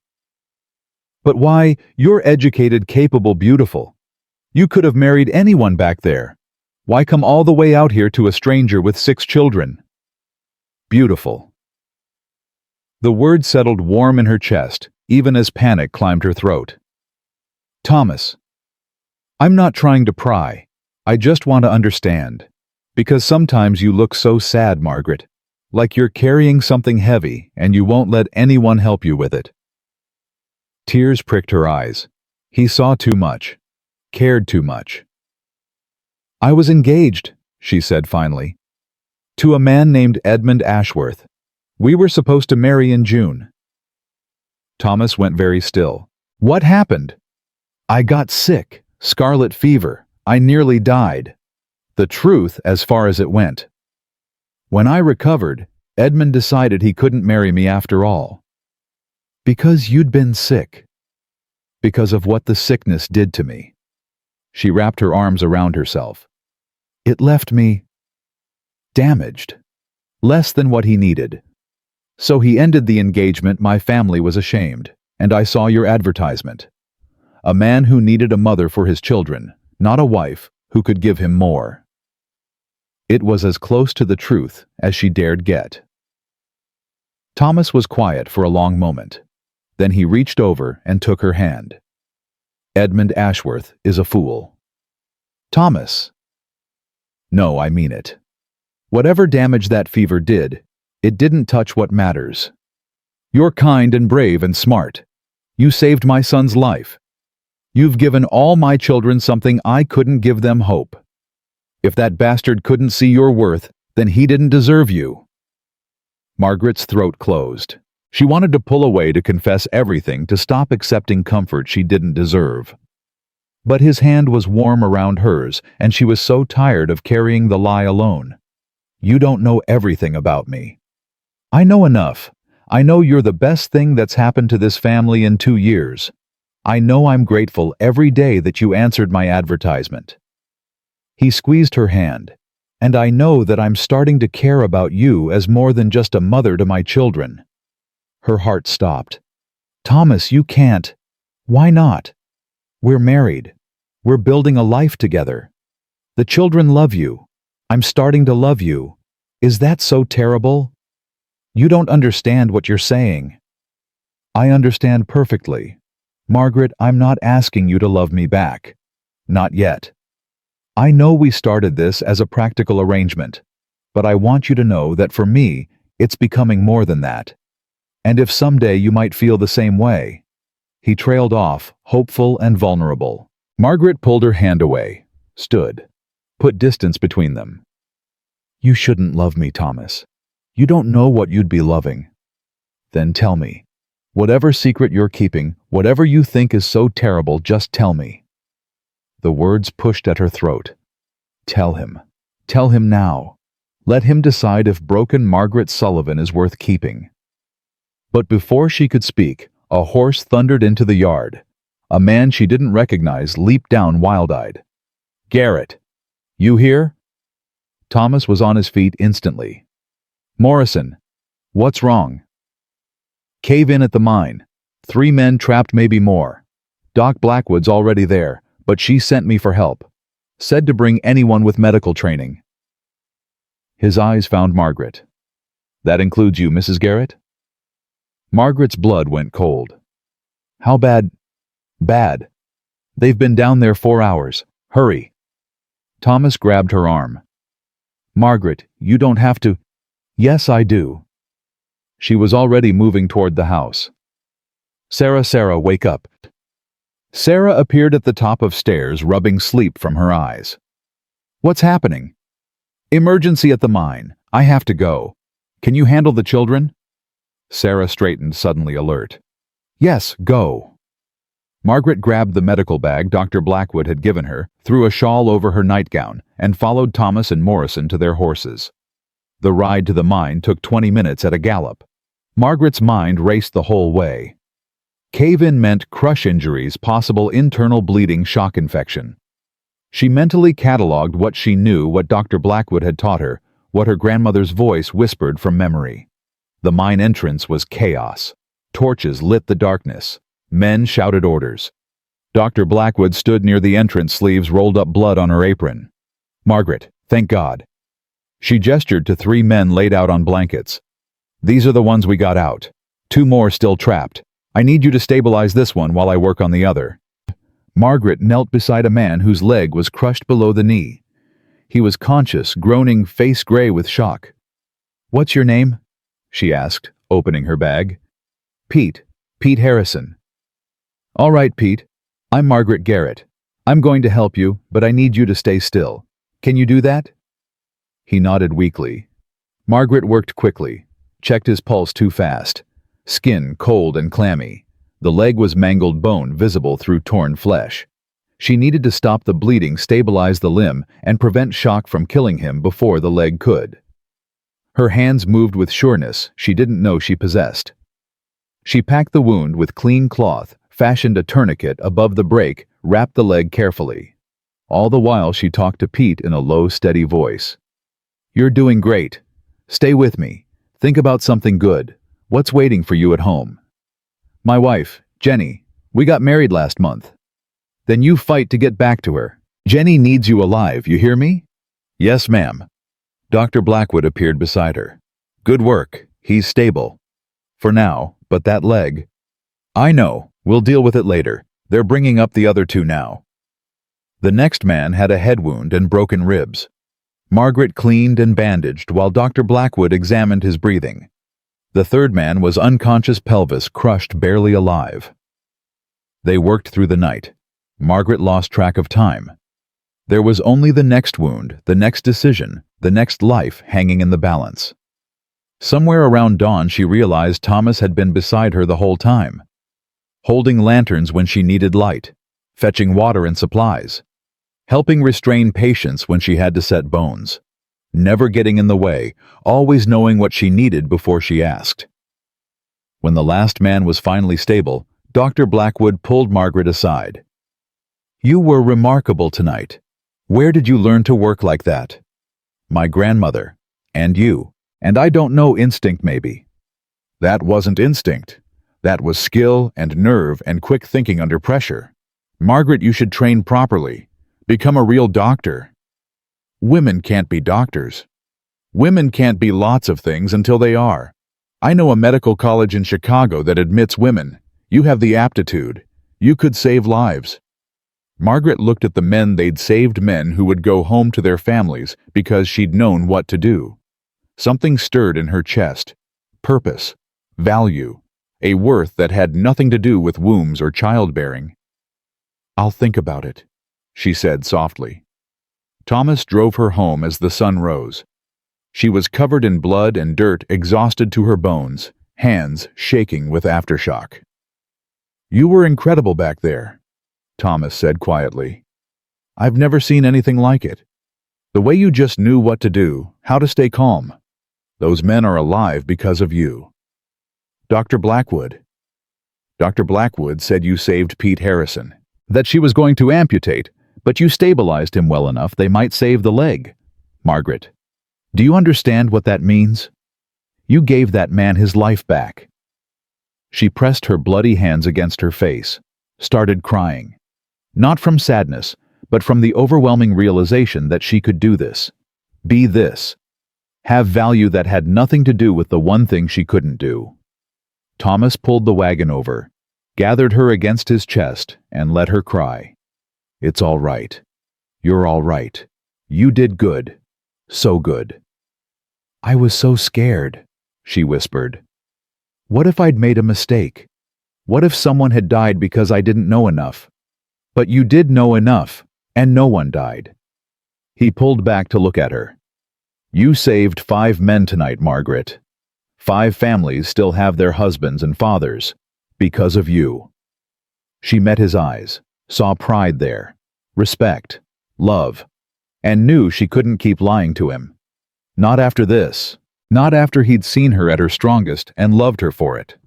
"But why? You're educated, capable, beautiful. You could have married anyone back there. Why come all the way out here to a stranger with 6 children?" "Beautiful." The word settled warm in her chest, even as panic climbed her throat. "Thomas, I'm not trying to pry. I just want to understand. Because sometimes you look so sad, Margaret. Like you're carrying something heavy and you won't let anyone help you with it." Tears pricked her eyes. He saw too much. Cared too much. "I was engaged," she said finally, "to a man named Edmund Ashworth. We were supposed to marry in June." Thomas went very still. "What happened?" "I got sick. Scarlet fever. I nearly died. The truth as far as it went. When I recovered, Edmund decided he couldn't marry me after all. Because you'd been sick. Because of what the sickness did to me. She wrapped her arms around herself. It left me damaged. Less than what he needed. So he ended the engagement. My family was ashamed, and I saw your advertisement. A man who needed a mother for his children, not a wife who could give him more. It was as close to the truth as she dared get. Thomas was quiet for a long moment. Then he reached over and took her hand. Edmund Ashworth is a fool. Thomas. No, I mean it. Whatever damage that fever did, it didn't touch what matters. You're kind and brave and smart. You saved my son's life. You've given all my children something I couldn't give them: hope. If that bastard couldn't see your worth, then he didn't deserve you. Margaret's throat closed. She wanted to pull away, to confess everything, to stop accepting comfort she didn't deserve. But his hand was warm around hers, and she was so tired of carrying the lie alone. You don't know everything about me. I know enough. I know you're the best thing that's happened to this family in 2 years. I know I'm grateful every day that you answered my advertisement. He squeezed her hand. And I know that I'm starting to care about you as more than just a mother to my children. Her heart stopped. Thomas, you can't. Why not? We're married. We're building a life together. The children love you. I'm starting to love you. Is that so terrible? You don't understand what you're saying. I understand perfectly. Margaret, I'm not asking you to love me back. Not yet. I know we started this as a practical arrangement, but I want you to know that for me, it's becoming more than that. And if someday you might feel the same way. He trailed off, hopeful and vulnerable. Margaret pulled her hand away, stood, put distance between them. You shouldn't love me, Thomas. You don't know what you'd be loving. Then tell me. Whatever secret you're keeping, whatever you think is so terrible, just tell me. The words pushed at her throat. Tell him. Tell him now. Let him decide if broken Margaret Sullivan is worth keeping. But before she could speak, a horse thundered into the yard. A man she didn't recognize leaped down wild-eyed. Garrett. You here? Thomas was on his feet instantly. Morrison. What's wrong? Cave in at the mine. 3 men trapped, maybe more. Doc Blackwood's already there, but she sent me for help. Said to bring anyone with medical training. His eyes found Margaret. That includes you, Mrs. Garrett? Margaret's blood went cold. How bad? Bad. They've been down there 4 hours. Hurry. Thomas grabbed her arm. Margaret, you don't have to. Yes, I do. She was already moving toward the house. Sarah, wake up. Sarah appeared at the top of stairs, rubbing sleep from her eyes. What's happening? Emergency at the mine. I have to go. Can you handle the children? Sarah straightened, suddenly alert. Yes, go. Margaret grabbed the medical bag Dr. Blackwood had given her, threw a shawl over her nightgown, and followed Thomas and Morrison to their horses. The ride to the mine took 20 minutes at a gallop. Margaret's mind raced the whole way. Cave-in meant crush injuries, possible internal bleeding, shock infection. She mentally catalogued what she knew, what Dr. Blackwood had taught her, what her grandmother's voice whispered from memory. The mine entrance was chaos. Torches lit the darkness. Men shouted orders. Dr. Blackwood stood near the entrance, sleeves rolled up, blood on her apron. Margaret, thank God. She gestured to 3 men laid out on blankets. These are the ones we got out. 2 more still trapped. I need you to stabilize this one while I work on the other. Margaret knelt beside a man whose leg was crushed below the knee. He was conscious, groaning, face gray with shock. What's your name? She asked, opening her bag. Pete Harrison. All right, Pete. I'm Margaret Garrett. I'm going to help you, but I need you to stay still. Can you do that? He nodded weakly. Margaret worked quickly, checked his pulse too fast. Skin cold and clammy. The leg was mangled bone visible through torn flesh. She needed to stop the bleeding, stabilize the limb, and prevent shock from killing him before the leg could. Her hands moved with sureness she didn't know she possessed. She packed the wound with clean cloth, fashioned a tourniquet above the break, wrapped the leg carefully. All the while she talked to Pete in a low, steady voice. "You're doing great. Stay with me. Think about something good. What's waiting for you at home? My wife, Jenny. We got married last month. Then you fight to get back to her. Jenny needs you alive, you hear me?" "Yes, ma'am." Dr. Blackwood appeared beside her. "Good work. He's stable. For now, but that leg—" "I know. We'll deal with it later. They're bringing up the other two now." The next man had a head wound and broken ribs. Margaret cleaned and bandaged while Dr. Blackwood examined his breathing. The third man was unconscious, pelvis crushed, barely alive. They worked through the night. Margaret lost track of time. There was only the next wound, the next decision, the next life hanging in the balance. Somewhere around dawn she realized Thomas had been beside her the whole time, holding lanterns when she needed light, fetching water and supplies, helping restrain patients when she had to set bones, never getting in the way, always knowing what she needed before she asked. When the last man was finally stable, Dr. Blackwood pulled Margaret aside. "You were remarkable tonight. Where did you learn to work like that?" "My grandmother. And you. And I don't know, instinct maybe." "That wasn't instinct. That was skill and nerve and quick thinking under pressure. Margaret, you should train properly. Become a real doctor." "Women can't be doctors." "Women can't be lots of things until they are. I know a medical college in Chicago that admits women. You have the aptitude. You could save lives." Margaret looked at the men they'd saved, men who would go home to their families because she'd known what to do. Something stirred in her chest. Purpose. Value. A worth that had nothing to do with wombs or childbearing. "I'll think about it," she said softly. Thomas drove her home as the sun rose. She was covered in blood and dirt, exhausted to her bones, hands shaking with aftershock. "You were incredible back there," Thomas said quietly. "I've never seen anything like it. The way you just knew what to do, how to stay calm. Those men are alive because of you." "Dr. Blackwood." "Dr. Blackwood said you saved Pete Harrison. That she was going to amputate, but you stabilized him well enough they might save the leg. Margaret, do you understand what that means? You gave that man his life back." She pressed her bloody hands against her face, started crying. Not from sadness, but from the overwhelming realization that she could do this. Be this. Have value that had nothing to do with the one thing she couldn't do. Thomas pulled the wagon over, gathered her against his chest, and let her cry. "It's all right. You're all right. You did good. So good." "I was so scared," she whispered. "What if I'd made a mistake? What if someone had died because I didn't know enough? But you did know enough, and no one died." He pulled back to look at her. "You saved 5 men tonight, Margaret. 5 families still have their husbands and fathers, because of you." She met his eyes, saw pride there, respect, love, and knew she couldn't keep lying to him. Not after this, not after he'd seen her at her strongest and loved her for it.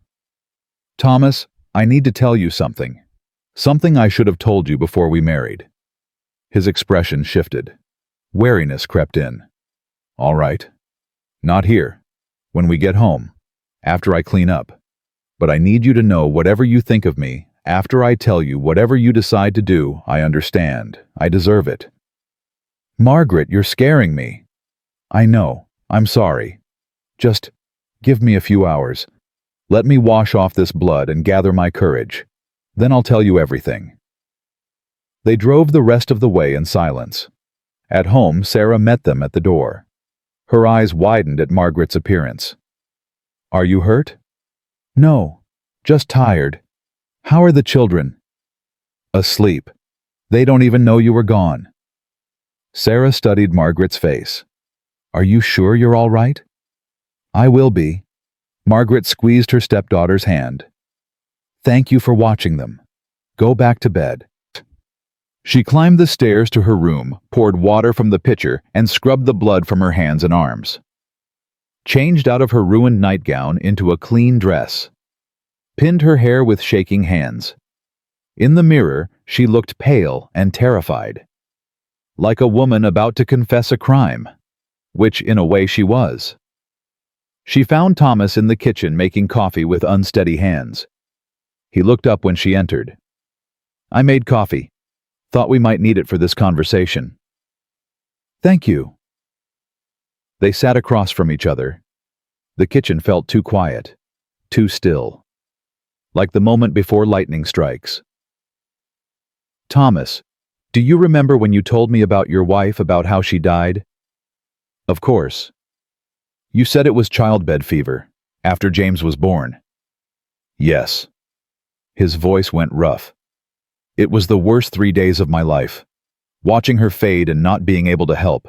"Thomas, I need to tell you something. Something I should have told you before we married." His expression shifted. Wariness crept in. "All right. Not here. When we get home. After I clean up. But I need you to know whatever you think of me, after I tell you whatever you decide to do, I understand. I deserve it." "Margaret, you're scaring me." "I know. I'm sorry. Just give me a few hours. Let me wash off this blood and gather my courage. Then I'll tell you everything." They drove the rest of the way in silence. At home, Sarah met them at the door. Her eyes widened at Margaret's appearance. "Are you hurt?" "No, just tired. How are the children?" "Asleep. They don't even know you were gone." Sarah studied Margaret's face. "Are you sure you're all right?" "I will be." Margaret squeezed her stepdaughter's hand. "Thank you for watching them. Go back to bed." She climbed the stairs to her room, poured water from the pitcher, and scrubbed the blood from her hands and arms. Changed out of her ruined nightgown into a clean dress. Pinned her hair with shaking hands. In the mirror, she looked pale and terrified. Like a woman about to confess a crime, which in a way she was. She found Thomas in the kitchen making coffee with unsteady hands. He looked up when she entered. "I made coffee. Thought we might need it for this conversation." "Thank you." They sat across from each other. The kitchen felt too quiet, too still. Like the moment before lightning strikes. "Thomas, do you remember when you told me about your wife, about how she died?" "Of course. You said it was childbed fever, after James was born." "Yes." His voice went rough. "It was the worst 3 days of my life. Watching her fade and not being able to help.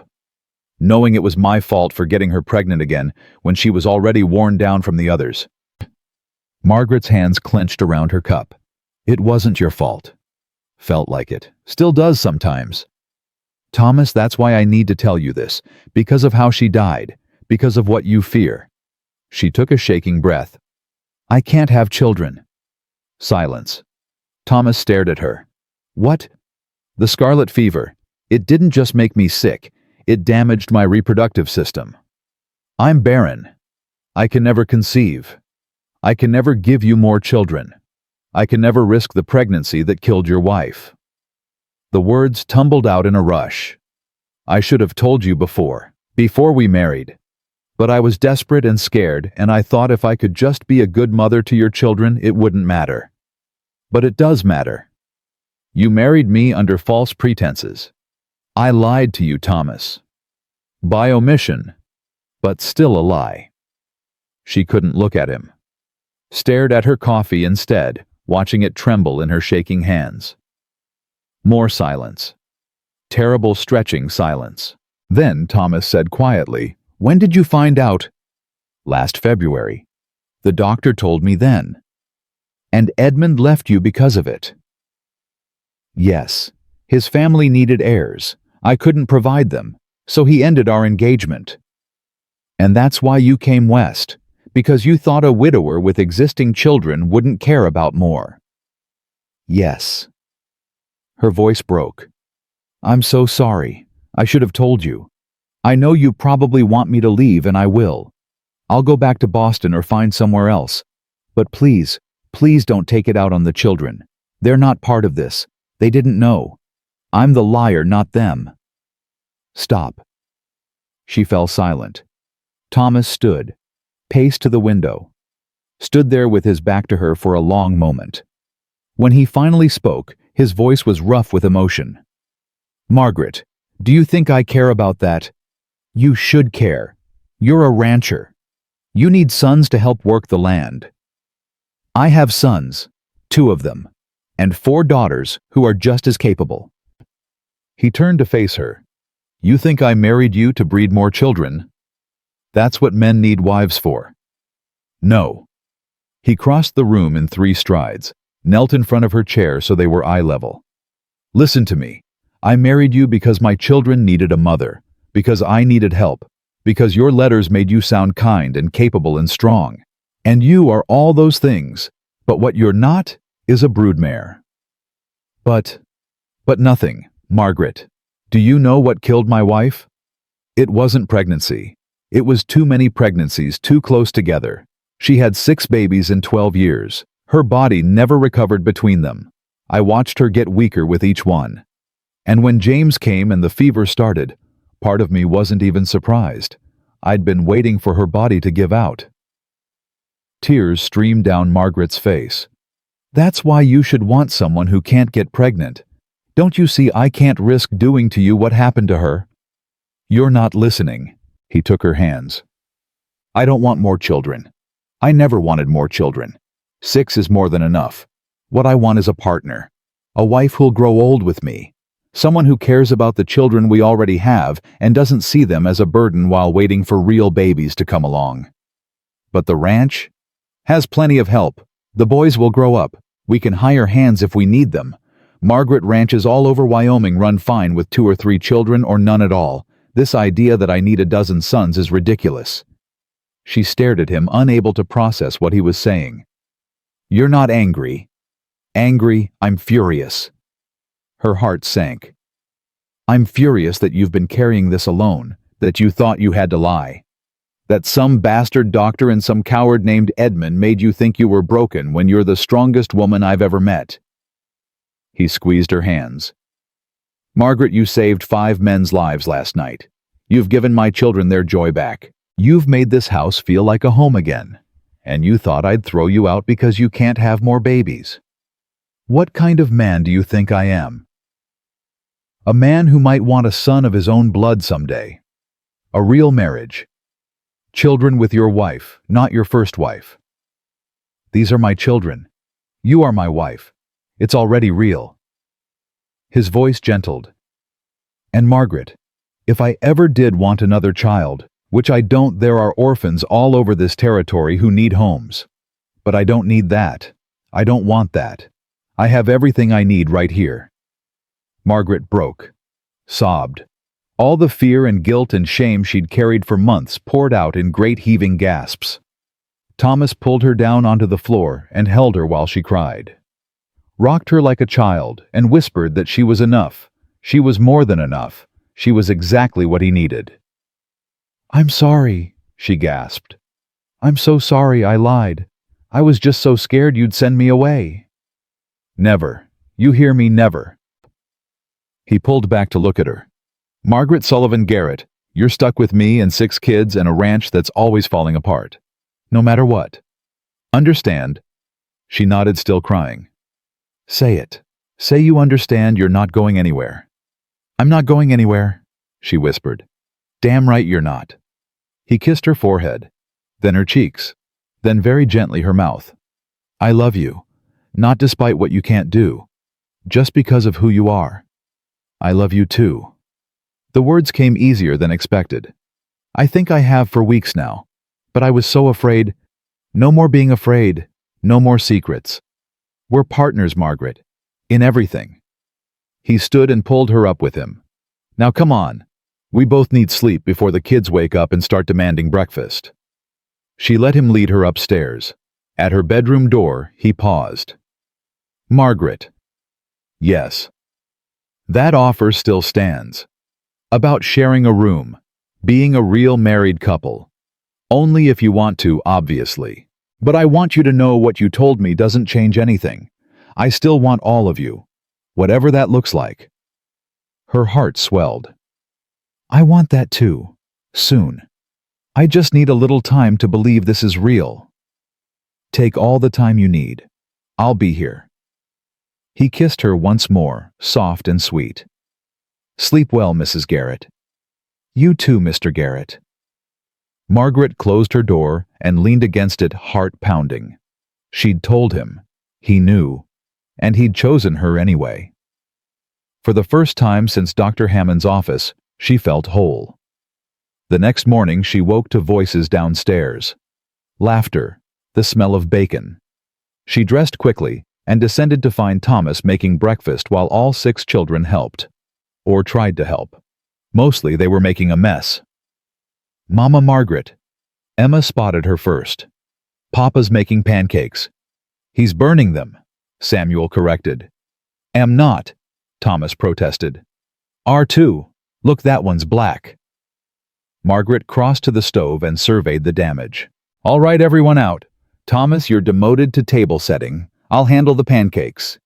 Knowing it was my fault for getting her pregnant again when she was already worn down from the others." Margaret's hands clenched around her cup. "It wasn't your fault." Felt like it. Still does sometimes. "Thomas, that's why I need to tell you this. Because of how she died. Because of what you fear." She took a shaking breath. "I can't have children." Silence. Thomas stared at her. "What?" "The scarlet fever. It didn't just make me sick. It damaged my reproductive system. I'm barren. I can never conceive. I can never give you more children. I can never risk the pregnancy that killed your wife." The words tumbled out in a rush. "I should have told you before we married. But I was desperate and scared, and I thought if I could just be a good mother to your children, it wouldn't matter. But it does matter. You married me under false pretenses. I lied to you, Thomas. By omission, but still a lie." She couldn't look at him. Stared at her coffee instead, watching it tremble in her shaking hands. More silence. Terrible stretching silence. Then Thomas said quietly, "When did you find out?" "Last February. The doctor told me then." "And Edmund left you because of it?" "Yes. His family needed heirs. I couldn't provide them, so he ended our engagement." "And that's why you came west, because you thought a widower with existing children wouldn't care about more?" "Yes." Her voice broke. "I'm so sorry. I should have told you. I know you probably want me to leave, and I will. I'll go back to Boston or find somewhere else. But please, please don't take it out on the children. They're not part of this. They didn't know. I'm the liar, not them." "Stop." She fell silent. Thomas stood, paced to the window. Stood there with his back to her for a long moment. When he finally spoke, his voice was rough with emotion. "Margaret, do you think I care about that? You should care. You're a rancher. You need sons to help work the land. I have sons, 2 of them, and 4 daughters who are just as capable." He turned to face her. "You think I married you to breed more children? That's what men need wives for." "No." He crossed the room in 3 strides, knelt in front of her chair so they were eye level. "Listen to me. I married you because my children needed a mother, because I needed help, because your letters made you sound kind and capable and strong. And you are all those things, but what you're not is a broodmare." But nothing, Margaret. Do you know what killed my wife? It wasn't pregnancy. It was too many pregnancies too close together. She had 6 babies in 12 years. Her body never recovered between them. I watched her get weaker with each one. And when James came and the fever started, part of me wasn't even surprised. I'd been waiting for her body to give out. Tears streamed down Margaret's face. "That's why you should want someone who can't get pregnant. Don't you see I can't risk doing to you what happened to her?" "You're not listening." He took her hands. "I don't want more children. I never wanted more children. 6 is more than enough. What I want is a partner. A wife who'll grow old with me. Someone who cares about the children we already have and doesn't see them as a burden while waiting for real babies to come along. But the ranch has plenty of help. The boys will grow up. We can hire hands if we need them. Margaret ranches all over Wyoming run fine with 2 or 3 children or none at all. This idea that I need a dozen sons is ridiculous." She stared at him, unable to process what he was saying. "You're not angry." "Angry, I'm furious." Her heart sank. "I'm furious that you've been carrying this alone, that you thought you had to lie. That some bastard doctor and some coward named Edmund made you think you were broken when you're the strongest woman I've ever met." He squeezed her hands. "Margaret, you saved 5 men's lives last night. You've given my children their joy back. You've made this house feel like a home again. And you thought I'd throw you out because you can't have more babies. What kind of man do you think I am? A man who might want a son of his own blood someday. A real marriage. Children with your wife, not your first wife. These are my children. You are my wife. It's already real." His voice gentled. "And Margaret, if I ever did want another child, which I don't, there are orphans all over this territory who need homes. But I don't need that. I don't want that. I have everything I need right here." Margaret broke, sobbed. All the fear and guilt and shame she'd carried for months poured out in great heaving gasps. Thomas pulled her down onto the floor and held her while she cried. Rocked her like a child and whispered that she was enough. She was more than enough. She was exactly what he needed. "I'm sorry," she gasped. "I'm so sorry I lied. I was just so scared you'd send me away." "Never. You hear me, never." He pulled back to look at her. "Margaret Sullivan Garrett, you're stuck with me and 6 kids and a ranch that's always falling apart. No matter what. Understand?" She nodded, still crying. "Say it. Say you understand you're not going anywhere." "I'm not going anywhere," she whispered. "Damn right you're not." He kissed her forehead, then her cheeks, then very gently her mouth. "I love you, not despite what you can't do, just because of who you are. I love you too." The words came easier than expected. "I think I have for weeks now, but I was so afraid. No more being afraid, no more secrets. We're partners, Margaret, in everything." He stood and pulled her up with him. "Now come on. We both need sleep before the kids wake up and start demanding breakfast." She let him lead her upstairs. At her bedroom door, he paused. "Margaret." "Yes." "That offer still stands. About sharing a room, being a real married couple. Only if you want to, obviously. But I want you to know what you told me doesn't change anything. I still want all of you, whatever that looks like." Her heart swelled. "I want that too, soon. I just need a little time to believe this is real." "Take all the time you need. I'll be here." He kissed her once more, soft and sweet. "Sleep well, Mrs. Garrett." "You too, Mr. Garrett." Margaret closed her door and leaned against it, heart pounding. She'd told him. He knew. And he'd chosen her anyway. For the first time since Dr. Hammond's office, she felt whole. The next morning she woke to voices downstairs. Laughter, the smell of bacon. She dressed quickly and descended to find Thomas making breakfast while all 6 children helped. Or tried to help. Mostly they were making a mess. "Mama Margaret." Emma spotted her first. "Papa's making pancakes." "He's burning them," Samuel corrected. "Am not," Thomas protested. "Are too. Look, that one's black." Margaret crossed to the stove and surveyed the damage. "All right, everyone out. Thomas, you're demoted to table setting. I'll handle the pancakes."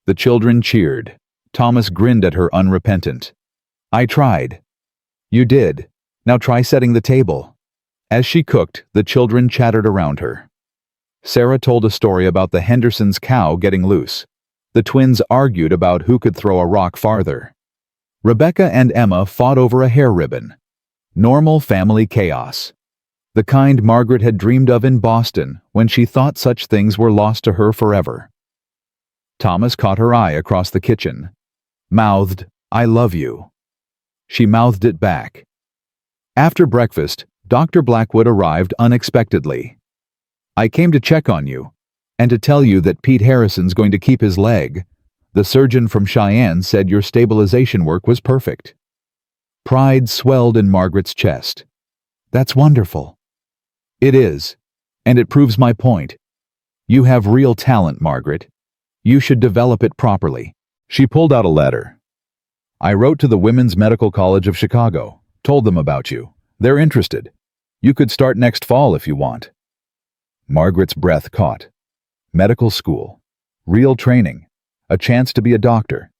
The children cheered. Thomas grinned at her, unrepentant. "I tried." "You did. Now try setting the table." As she cooked, the children chattered around her. Sarah told a story about the Hendersons' cow getting loose. The twins argued about who could throw a rock farther. Rebecca and Emma fought over a hair ribbon. Normal family chaos. The kind Margaret had dreamed of in Boston when she thought such things were lost to her forever. Thomas caught her eye across the kitchen. Mouthed, "I love you." She mouthed it back. After breakfast, Dr. Blackwood arrived unexpectedly. "I came to check on you, and to tell you that Pete Harrison's going to keep his leg. The surgeon from Cheyenne said your stabilization work was perfect. Pride swelled in Margaret's chest. That's wonderful. It is, and it proves my point. You have real talent, Margaret. You should develop it properly. She pulled out a letter. I wrote to the Women's Medical College of Chicago, told them about you. They're interested. You could start next fall if you want. Margaret's breath caught. Medical school. Real training. A chance to be a doctor.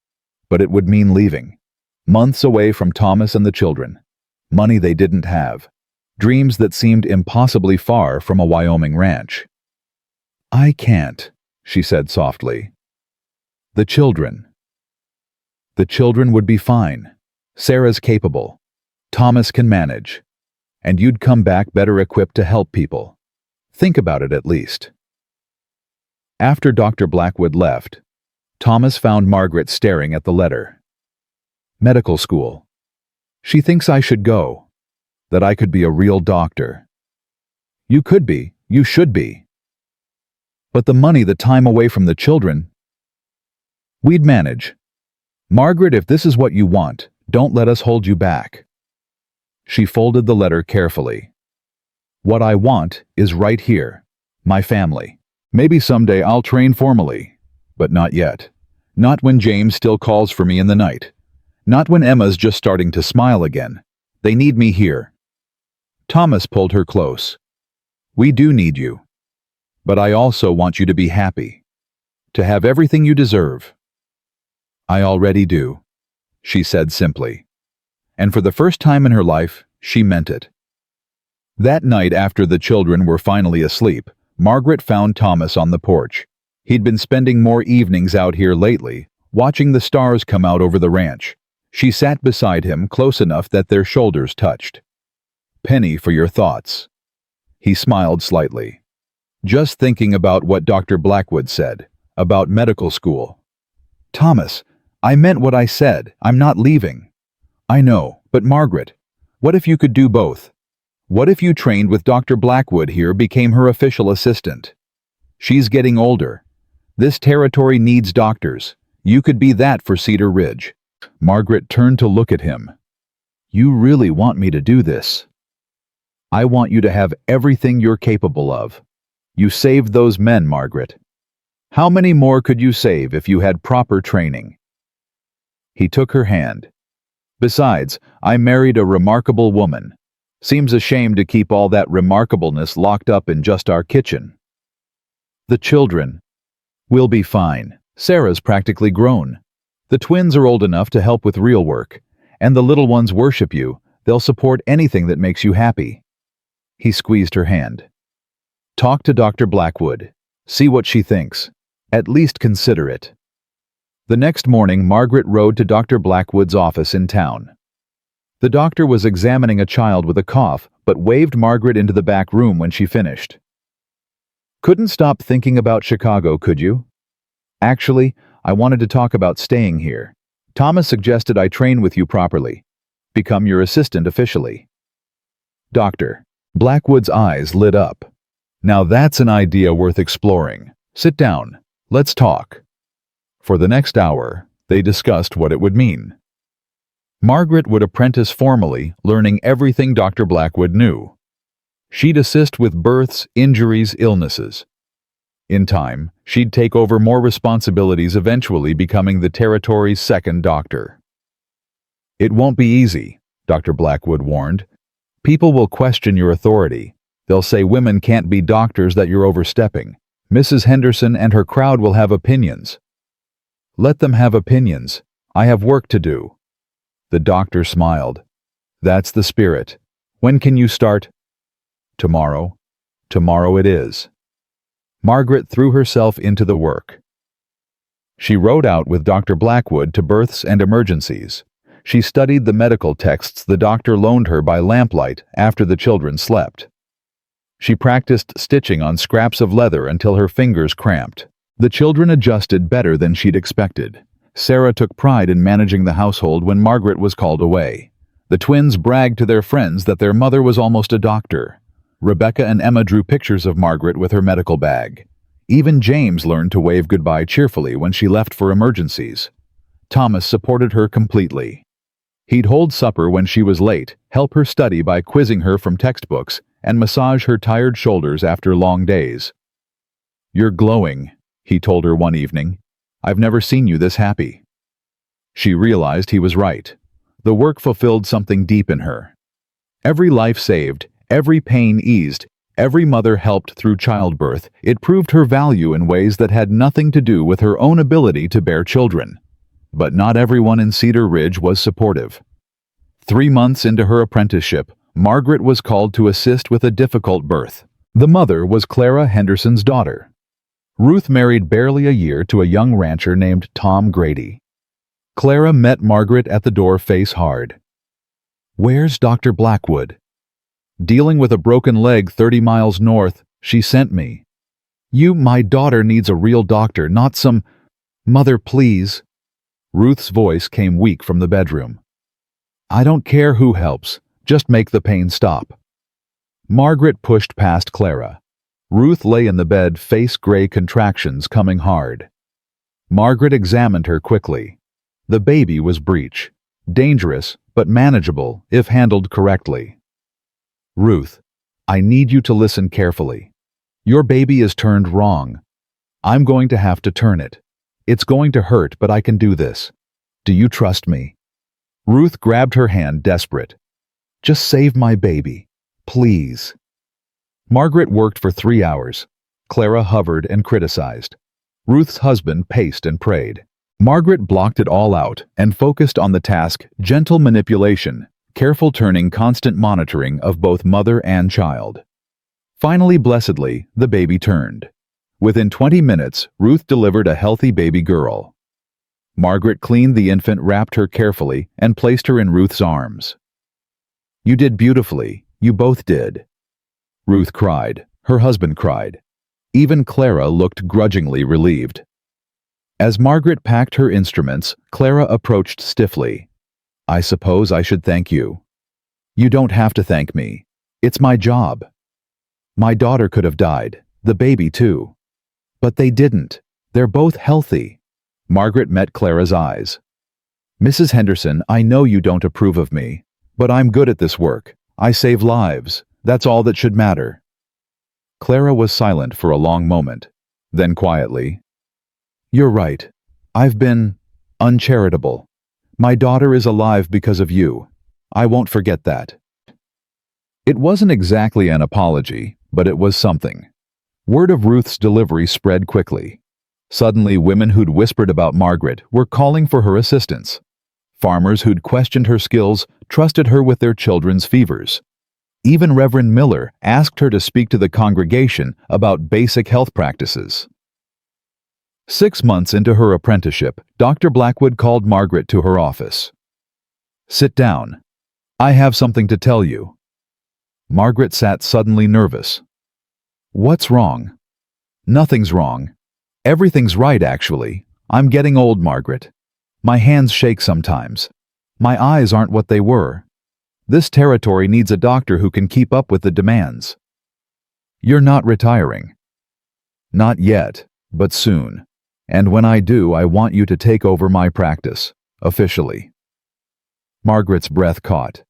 But it would mean leaving. Months away from Thomas and the children. Money they didn't have. Dreams that seemed impossibly far from a Wyoming ranch. I can't, she said softly. The children. The children would be fine. Sarah's capable. Thomas can manage. And you'd come back better equipped to help people. Think about it at least. After Dr. Blackwood left, Thomas found Margaret staring at the letter. Medical school. She thinks I should go. That I could be a real doctor. You could be. You should be. But the money, the time away from the children, we'd manage. Margaret, if this is what you want, don't let us hold you back. She folded the letter carefully. What I want is right here, my family. Maybe someday I'll train formally, but not yet. Not when James still calls for me in the night. Not when Emma's just starting to smile again. They need me here. Thomas pulled her close. We do need you. But I also want you to be happy. To have everything you deserve. I already do, she said simply. And for the first time in her life, she meant it. That night after the children were finally asleep, Margaret found Thomas on the porch. He'd been spending more evenings out here lately, watching the stars come out over the ranch. She sat beside him close enough that their shoulders touched. Penny for your thoughts. He smiled slightly. Just thinking about what Dr. Blackwood said, about medical school. Thomas, I meant what I said. I'm not leaving. I know, but Margaret, what if you could do both? What if you trained with Dr. Blackwood here, became her official assistant? She's getting older. This territory needs doctors. You could be that for Cedar Ridge. Margaret turned to look at him. You really want me to do this? I want you to have everything you're capable of. You saved those men, Margaret. How many more could you save if you had proper training? He took her hand. Besides, I married a remarkable woman. Seems a shame to keep all that remarkableness locked up in just our kitchen. The children. We'll be fine. Sarah's practically grown. The twins are old enough to help with real work, and the little ones worship you. They'll support anything that makes you happy. He squeezed her hand. Talk to Dr. Blackwood. See what she thinks. At least consider it. The next morning, Margaret rode to Dr. Blackwood's office in town. The doctor was examining a child with a cough, but waved Margaret into the back room when she finished. Couldn't stop thinking about Chicago, could you? Actually, I wanted to talk about staying here. Thomas suggested I train with you properly. Become your assistant officially. Doctor. Blackwood's eyes lit up. Now that's an idea worth exploring. Sit down. Let's talk. For the next hour, they discussed what it would mean. Margaret would apprentice formally, learning everything Dr. Blackwood knew. She'd assist with births, injuries, illnesses. In time, she'd take over more responsibilities, eventually becoming the territory's second doctor. It won't be easy, Dr. Blackwood warned. People will question your authority. They'll say women can't be doctors, that you're overstepping. Mrs. Henderson and her crowd will have opinions. Let them have opinions. I have work to do. The doctor smiled. That's the spirit. When can you start? Tomorrow. Tomorrow it is. Margaret threw herself into the work. She rode out with Dr. Blackwood to births and emergencies. She studied the medical texts the doctor loaned her by lamplight after the children slept. She practiced stitching on scraps of leather until her fingers cramped. The children adjusted better than she'd expected. Sarah took pride in managing the household when Margaret was called away. The twins bragged to their friends that their mother was almost a doctor. Rebecca and Emma drew pictures of Margaret with her medical bag. Even James learned to wave goodbye cheerfully when she left for emergencies. Thomas supported her completely. He'd hold supper when she was late, help her study by quizzing her from textbooks, and massage her tired shoulders after long days. "You're glowing," he told her one evening. "I've never seen you this happy." She realized he was right. The work fulfilled something deep in her. Every life saved, every pain eased, every mother helped through childbirth, it proved her value in ways that had nothing to do with her own ability to bear children. But not everyone in Cedar Ridge was supportive. 3 months into her apprenticeship, Margaret was called to assist with a difficult birth. The mother was Clara Henderson's daughter. Ruth married barely a year to a young rancher named Tom Grady. Clara met Margaret at the door face hard. "Where's Dr. Blackwood?" "Dealing with a broken leg 30 miles north. She sent me." My daughter needs a real doctor, not some—" "Mother, please." Ruth's voice came weak from the bedroom. "I don't care who helps. Just make the pain stop." Margaret pushed past Clara. Ruth lay in the bed, face gray contractions coming hard. Margaret examined her quickly. The baby was breech. Dangerous, but manageable if handled correctly. "Ruth, I need you to listen carefully. Your baby is turned wrong. I'm going to have to turn it. It's going to hurt, but I can do this. Do you trust me?" Ruth grabbed her hand, desperate. "Just save my baby. Please." Margaret worked for 3 hours. Clara hovered and criticized. Ruth's husband paced and prayed. Margaret blocked it all out and focused on the task: gentle manipulation, careful turning, constant monitoring of both mother and child. Finally, blessedly, the baby turned. Within 20 minutes, Ruth delivered a healthy baby girl. Margaret cleaned the infant, wrapped her carefully, and placed her in Ruth's arms. "You did beautifully. You both did." Ruth cried. Her husband cried. Even Clara looked grudgingly relieved. As Margaret packed her instruments, Clara approached stiffly. "I suppose I should thank you." "You don't have to thank me. It's my job. My daughter could have died, the baby too. But they didn't. They're both healthy." Margaret met Clara's eyes. "Mrs. Henderson, I know you don't approve of me, but I'm good at this work. I save lives. That's all that should matter." Clara was silent for a long moment. Then quietly, "You're right. I've been uncharitable. My daughter is alive because of you. I won't forget that." It wasn't exactly an apology, but it was something. Word of Ruth's delivery spread quickly. Suddenly, women who'd whispered about Margaret were calling for her assistance. Farmers who'd questioned her skills trusted her with their children's fevers. Even Reverend Miller asked her to speak to the congregation about basic health practices. 6 months into her apprenticeship, Dr. Blackwood called Margaret to her office. "Sit down. I have something to tell you." Margaret sat, suddenly nervous. "What's wrong?" "Nothing's wrong. Everything's right, actually. I'm getting old, Margaret. My hands shake sometimes. My eyes aren't what they were. This territory needs a doctor who can keep up with the demands." "You're not retiring." "Not yet, but soon. And when I do, I want you to take over my practice, officially." Margaret's breath caught.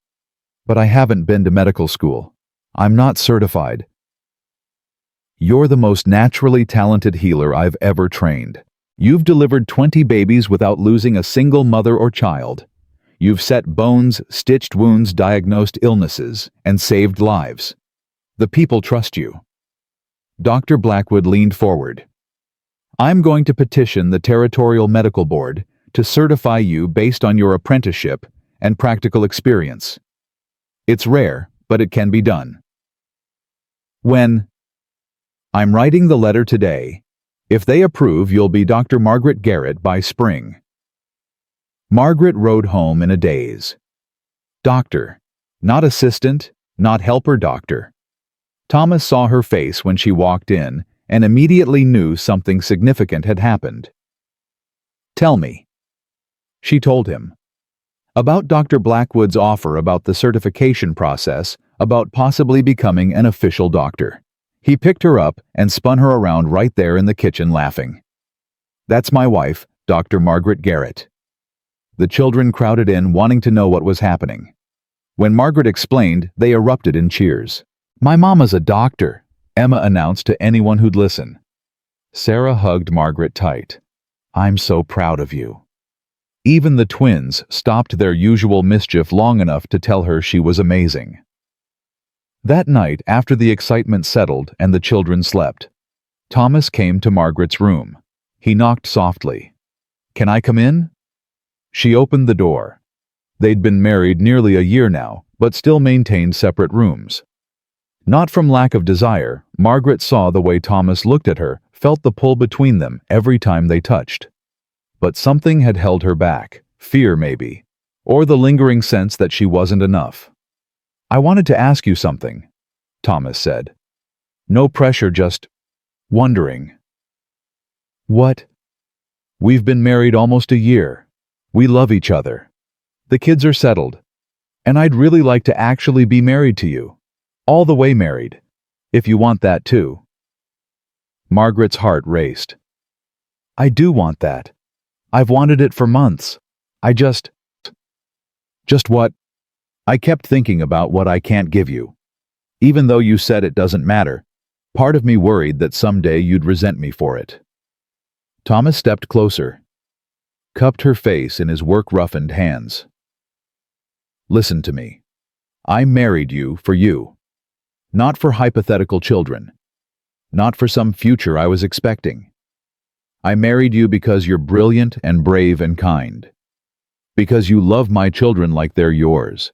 "But I haven't been to medical school. I'm not certified." "You're the most naturally talented healer I've ever trained. You've delivered 20 babies without losing a single mother or child. You've set bones, stitched wounds, diagnosed illnesses, and saved lives. The people trust you." Dr. Blackwood leaned forward. "I'm going to petition the Territorial Medical Board to certify you based on your apprenticeship and practical experience. It's rare, but it can be done." "When?" "I'm writing the letter today. If they approve, you'll be Dr. Margaret Garrett by spring." Margaret rode home in a daze. Doctor. Not assistant, not helper doctor. Thomas saw her face when she walked in and immediately knew something significant had happened. "Tell me." She told him. About Dr. Blackwood's offer, about the certification process, about possibly becoming an official doctor. He picked her up and spun her around right there in the kitchen, laughing. "That's my wife, Dr. Margaret Garrett." The children crowded in, wanting to know what was happening. When Margaret explained, they erupted in cheers. "My mama's a doctor," Emma announced to anyone who'd listen. Sarah hugged Margaret tight. "I'm so proud of you." Even the twins stopped their usual mischief long enough to tell her she was amazing. That night, after the excitement settled and the children slept, Thomas came to Margaret's room. He knocked softly. "Can I come in?" She opened the door. They'd been married nearly a year now, but still maintained separate rooms. Not from lack of desire, Margaret saw the way Thomas looked at her, felt the pull between them every time they touched. But something had held her back, fear maybe, or the lingering sense that she wasn't enough. "I wanted to ask you something," Thomas said. "No pressure, just wondering." "What?" "We've been married almost a year. We love each other. The kids are settled. And I'd really like to actually be married to you. All the way married. If you want that too." Margaret's heart raced. "I do want that. I've wanted it for months. I just..." "Just what?" "I kept thinking about what I can't give you. Even though you said it doesn't matter, part of me worried that someday you'd resent me for it." Thomas stepped closer, cupped her face in his work-roughened hands. "Listen to me. I married you for you. Not for hypothetical children. Not for some future I was expecting. I married you because you're brilliant and brave and kind. Because you love my children like they're yours.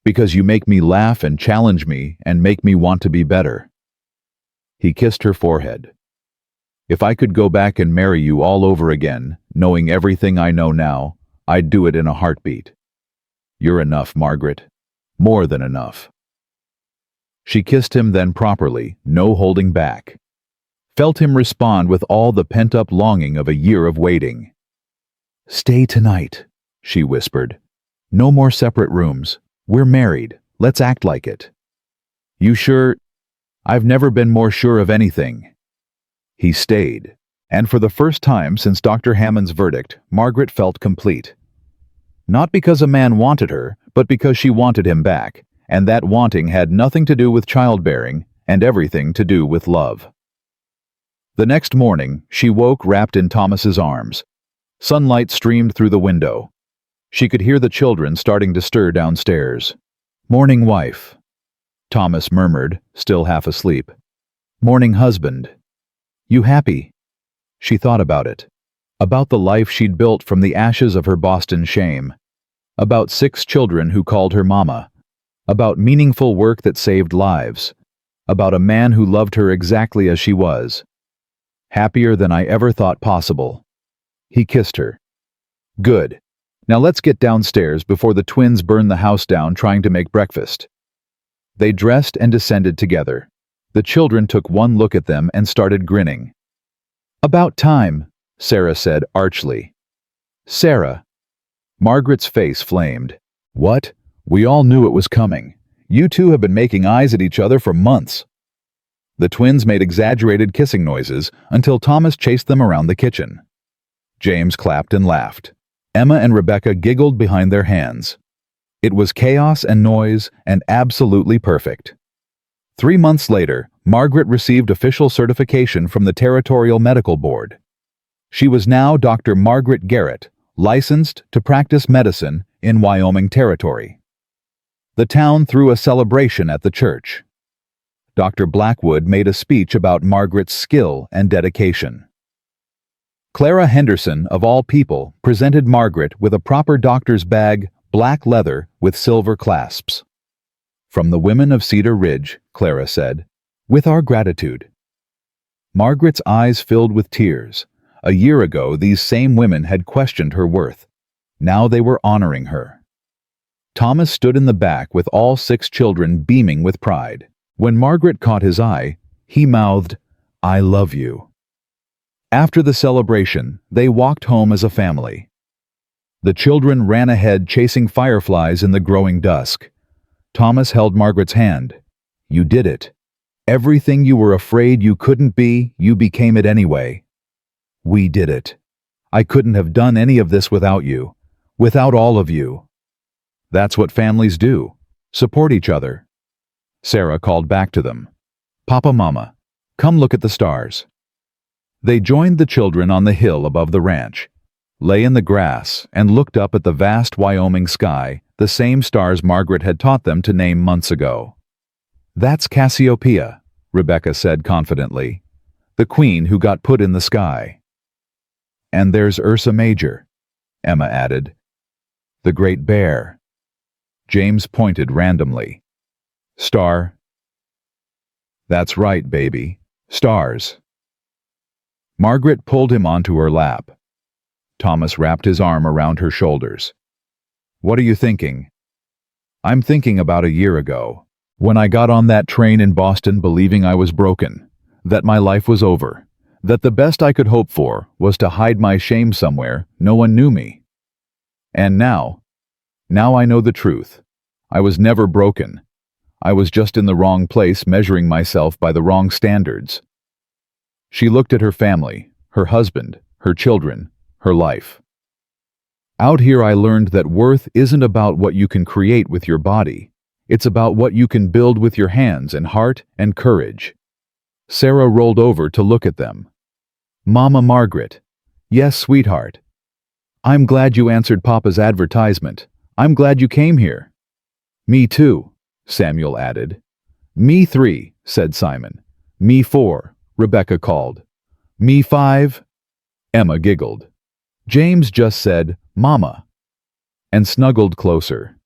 Because you make me laugh and challenge me and make me want to be better." He kissed her forehead. "If I could go back and marry you all over again, knowing everything I know now, I'd do it in a heartbeat. You're enough, Margaret. More than enough." She kissed him then properly, no holding back. Felt him respond with all the pent-up longing of a year of waiting. "Stay tonight," she whispered. "No more separate rooms. We're married. Let's act like it." "You sure?" "I've never been more sure of anything." He stayed, and for the first time since Dr. Hammond's verdict, Margaret felt complete. Not because a man wanted her, but because she wanted him back, and that wanting had nothing to do with childbearing and everything to do with love. The next morning, she woke wrapped in Thomas's arms. Sunlight streamed through the window. She could hear the children starting to stir downstairs. "Morning, wife," Thomas murmured, still half asleep. "Morning, husband. You happy?" She thought about it. About the life she'd built from the ashes of her Boston shame. About 6 children who called her mama. About meaningful work that saved lives. About a man who loved her exactly as she was. Happier than I ever thought possible. He kissed her. "Good. Now let's get downstairs before the twins burn the house down trying to make breakfast." They dressed and descended together. The children took one look at them and started grinning. "About time," Sarah said archly. "Sarah." Margaret's face flamed. "What? We all knew it was coming. You two have been making eyes at each other for months." The twins made exaggerated kissing noises until Thomas chased them around the kitchen. James clapped and laughed. Emma and Rebecca giggled behind their hands. It was chaos and noise and absolutely perfect. 3 months later, Margaret received official certification from the Territorial Medical Board. She was now Dr. Margaret Garrett, licensed to practice medicine in Wyoming Territory. The town threw a celebration at the church. Dr. Blackwood made a speech about Margaret's skill and dedication. Clara Henderson, of all people, presented Margaret with a proper doctor's bag, black leather with silver clasps. "From the women of Cedar Ridge," Clara said, "with our gratitude." Margaret's eyes filled with tears. A year ago, these same women had questioned her worth. Now they were honoring her. Thomas stood in the back with all 6 children beaming with pride. When Margaret caught his eye, he mouthed, "I love you." After the celebration, they walked home as a family. The children ran ahead chasing fireflies in the growing dusk. Thomas held Margaret's hand. "You did it. Everything you were afraid you couldn't be, you became it anyway. We did it. I couldn't have done any of this without you. Without all of you. That's what families do. Support each other. Sarah called back to them. Papa, Mama, come look at the stars. They joined the children on the hill above the ranch, lay in the grass, and looked up at the vast Wyoming sky, the same stars Margaret had taught them to name months ago. That's Cassiopeia, Rebecca said confidently, the queen who got put in the sky. And there's Ursa Major, Emma added. The Great Bear. James pointed randomly. Star. That's right, baby. Stars. Margaret pulled him onto her lap. Thomas wrapped his arm around her shoulders. What are you thinking? I'm thinking about a year ago, when I got on that train in Boston believing I was broken, that my life was over, that the best I could hope for was to hide my shame somewhere no one knew me. And now I know the truth. I was never broken. I was just in the wrong place measuring myself by the wrong standards. She looked at her family, her husband, her children, her life. Out here I learned that worth isn't about what you can create with your body. It's about what you can build with your hands and heart and courage. Sarah rolled over to look at them. Mama Margaret. Yes, sweetheart. I'm glad you answered Papa's advertisement. I'm glad you came here. Me too, Samuel added. Me 3, said Simon. Me 4, Rebecca called. Me 5, Emma giggled. James just said, Mama, and snuggled closer.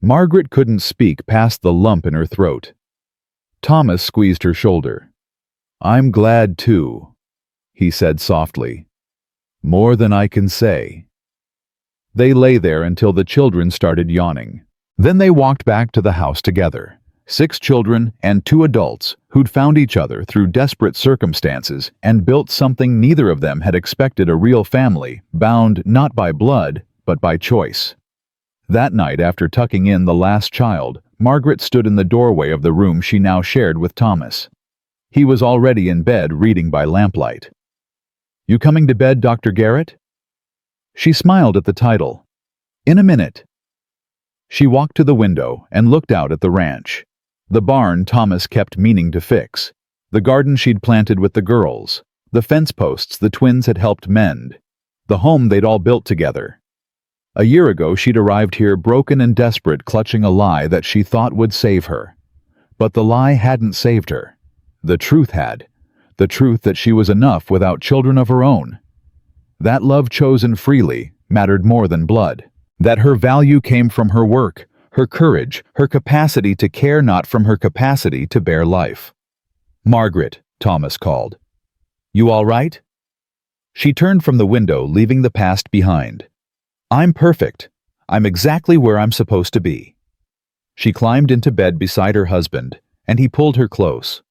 Margaret couldn't speak past the lump in her throat. Thomas squeezed her shoulder. I'm glad too, he said softly. More than I can say. They lay there until the children started yawning. Then they walked back to the house together, 6 children and 2 adults who'd found each other through desperate circumstances and built something neither of them had expected, a real family, bound not by blood, but by choice. That night, after tucking in the last child, Margaret stood in the doorway of the room she now shared with Thomas. He was already in bed reading by lamplight. You coming to bed, Dr. Garrett? She smiled at the title. In a minute. She walked to the window and looked out at the ranch. The barn Thomas kept meaning to fix, the garden she'd planted with the girls, the fence posts the twins had helped mend, the home they'd all built together. A year ago she'd arrived here broken and desperate, clutching a lie that she thought would save her. But the lie hadn't saved her. The truth had. The truth that she was enough without children of her own. That love chosen freely mattered more than blood. That her value came from her work, her courage, her capacity to care, not from her capacity to bear life. Margaret, Thomas called. You all right? She turned from the window, leaving the past behind. I'm perfect. I'm exactly where I'm supposed to be. She climbed into bed beside her husband, and he pulled her close.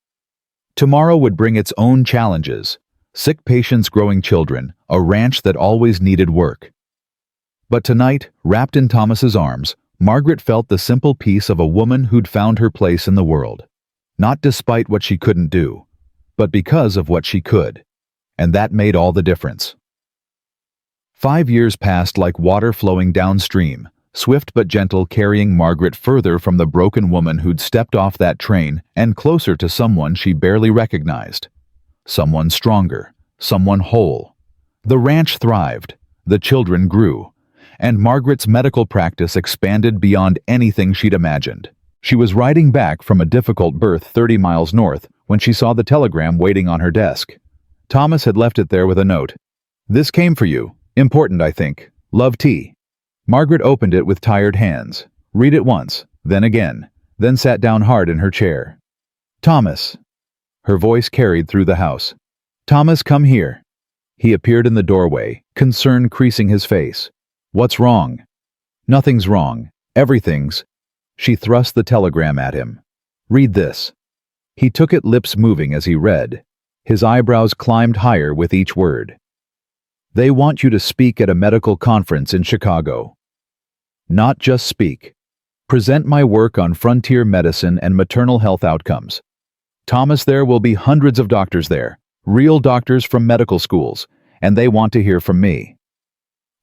Tomorrow would bring its own challenges, sick patients, growing children, a ranch that always needed work. But tonight, wrapped in Thomas's arms, Margaret felt the simple peace of a woman who'd found her place in the world, not despite what she couldn't do, but because of what she could, and that made all the difference. 5 years passed like water flowing downstream, swift but gentle, carrying Margaret further from the broken woman who'd stepped off that train and closer to someone she barely recognized. Someone stronger, someone whole. The ranch thrived, the children grew, and Margaret's medical practice expanded beyond anything she'd imagined. She was riding back from a difficult birth 30 miles north when she saw the telegram waiting on her desk. Thomas had left it there with a note. This came for you. Important, I think. Love, T. Margaret opened it with tired hands. Read it once, then again, then sat down hard in her chair. Thomas. Her voice carried through the house. Thomas, come here. He appeared in the doorway, concern creasing his face. What's wrong? Nothing's wrong. Everything's. She thrust the telegram at him. Read this. He took it, lips moving as he read. His eyebrows climbed higher with each word. They want you to speak at a medical conference in Chicago. Not just speak. Present my work on frontier medicine and maternal health outcomes. Thomas, there will be hundreds of doctors there, real doctors from medical schools, and they want to hear from me.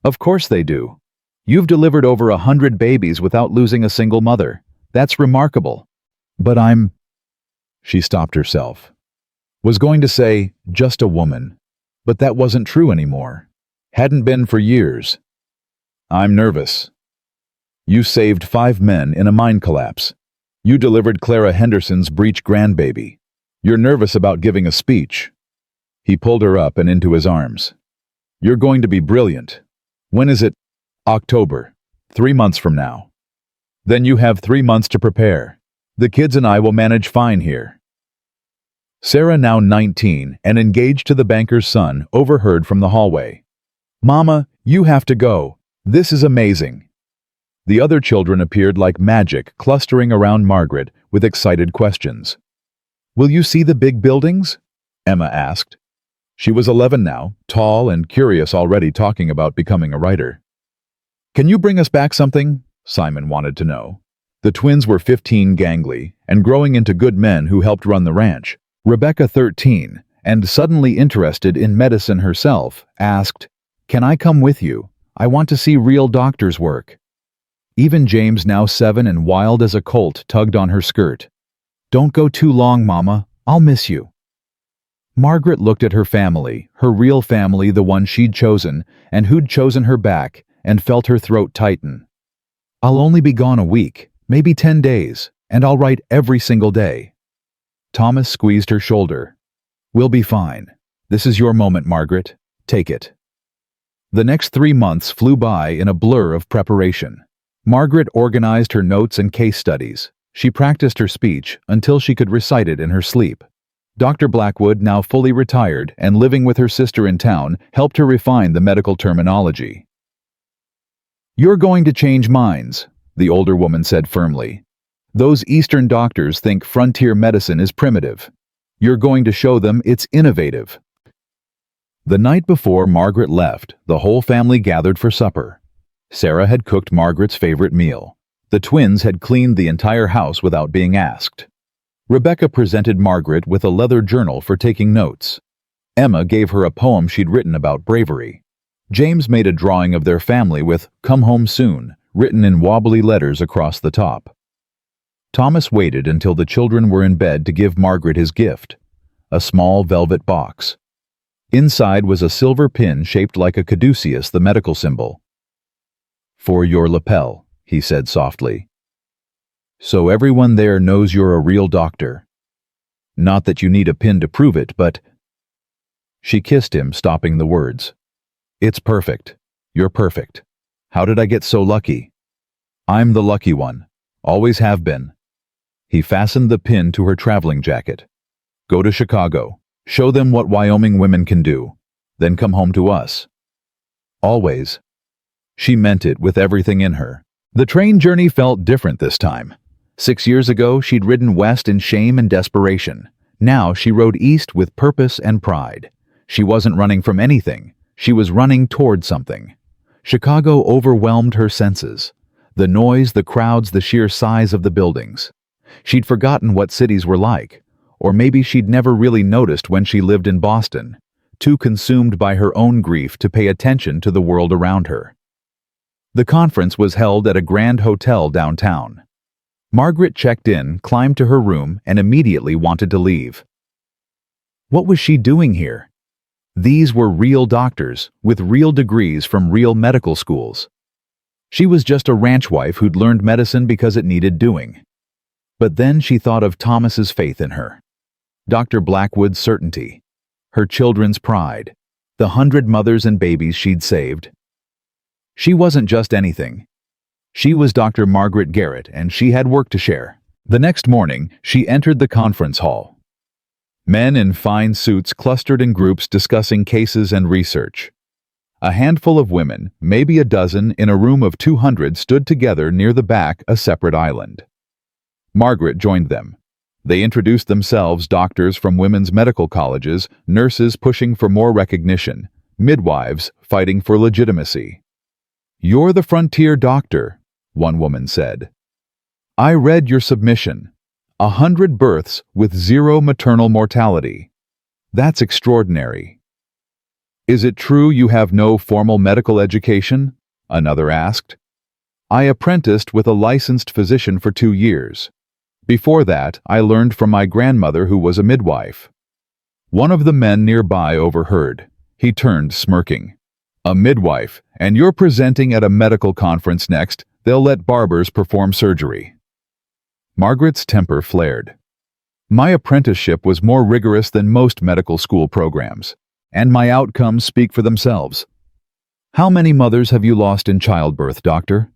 Of course they do. You've delivered over 100 babies without losing a single mother. That's remarkable. But She stopped herself. Was going to say, just a woman. But that wasn't true anymore. Hadn't been for years. I'm nervous. You saved 5 men in a mine collapse. You delivered Clara Henderson's breech grandbaby. You're nervous about giving a speech. He pulled her up and into his arms. You're going to be brilliant. When is it? October. 3 months from now. Then you have 3 months to prepare. The kids and I will manage fine here. Sarah, now 19 and engaged to the banker's son, overheard from the hallway. Mama, you have to go. This is amazing. The other children appeared like magic, clustering around Margaret with excited questions. Will you see the big buildings? Emma asked. She was 11 now, tall and curious, already talking about becoming a writer. Can you bring us back something? Simon wanted to know. The twins were 15, gangly, and growing into good men who helped run the ranch. Rebecca, 13, and suddenly interested in medicine herself, asked, Can I come with you? I want to see real doctors work. Even James, now 7 and wild as a colt, tugged on her skirt. Don't go too long, Mama. I'll miss you. Margaret looked at her family, her real family, the one she'd chosen, and who'd chosen her back, and felt her throat tighten. I'll only be gone a week, maybe 10 days, and I'll write every single day. Thomas squeezed her shoulder. We'll be fine. This is your moment, Margaret. Take it. The next 3 months flew by in a blur of preparation. Margaret organized her notes and case studies. She practiced her speech until she could recite it in her sleep. Dr. Blackwood, now fully retired and living with her sister in town, helped her refine the medical terminology. You're going to change minds, the older woman said firmly. Those Eastern doctors think frontier medicine is primitive. You're going to show them it's innovative. The night before Margaret left, the whole family gathered for supper. Sarah had cooked Margaret's favorite meal. The twins had cleaned the entire house without being asked. Rebecca presented Margaret with a leather journal for taking notes. Emma gave her a poem she'd written about bravery. James made a drawing of their family with "Come home soon" written in wobbly letters across the top. Thomas waited until the children were in bed to give Margaret his gift, a small velvet box. Inside was a silver pin shaped like a caduceus, the medical symbol. For your lapel, he said softly. So everyone there knows you're a real doctor. Not that you need a pin to prove it, but... She kissed him, stopping the words. It's perfect. You're perfect. How did I get so lucky? I'm the lucky one. Always have been. He fastened the pin to her traveling jacket. Go to Chicago. Show them what Wyoming women can do. Then come home to us. Always. She meant it with everything in her. The train journey felt different this time. 6 years ago, she'd ridden west in shame and desperation. Now she rode east with purpose and pride. She wasn't running from anything. She was running toward something. Chicago overwhelmed her senses. The noise, the crowds, the sheer size of the buildings. She'd forgotten what cities were like. Or maybe she'd never really noticed when she lived in Boston, too consumed by her own grief to pay attention to the world around her. The conference was held at a grand hotel downtown. Margaret checked in, climbed to her room, and immediately wanted to leave. What was she doing here? These were real doctors, with real degrees from real medical schools. She was just a ranch wife who'd learned medicine because it needed doing. But then she thought of Thomas's faith in her. Dr. Blackwood's certainty. Her children's pride. The 100 mothers and babies she'd saved. She wasn't just anything. She was Dr. Margaret Garrett, and she had work to share. The next morning, she entered the conference hall. Men in fine suits clustered in groups discussing cases and research. A handful of women, maybe a dozen, in a room of 200 stood together near the back, a separate island. Margaret joined them. They introduced themselves, doctors from women's medical colleges, nurses pushing for more recognition, midwives fighting for legitimacy. You're the frontier doctor, one woman said. I read your submission. 100 births with 0 maternal mortality. That's extraordinary. Is it true you have no formal medical education? Another asked. I apprenticed with a licensed physician for 2 years. Before that, I learned from my grandmother who was a midwife. One of the men nearby overheard. He turned, smirking. A midwife, and you're presenting at a medical conference next. They'll let barbers perform surgery. Margaret's temper flared. My apprenticeship was more rigorous than most medical school programs, and my outcomes speak for themselves. How many mothers have you lost in childbirth, doctor?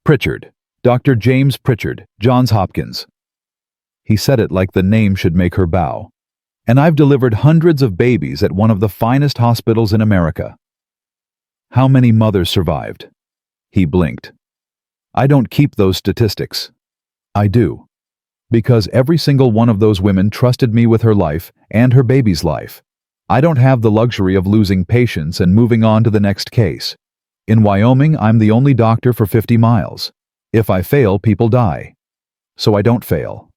Pritchard. Dr. James Pritchard, Johns Hopkins. He said it like the name should make her bow. And I've delivered hundreds of babies at one of the finest hospitals in America. How many mothers survived? He blinked. I don't keep those statistics. I do. Because every single one of those women trusted me with her life and her baby's life. I don't have the luxury of losing patience and moving on to the next case. In Wyoming, I'm the only doctor for 50 miles. If I fail, people die. So I don't fail.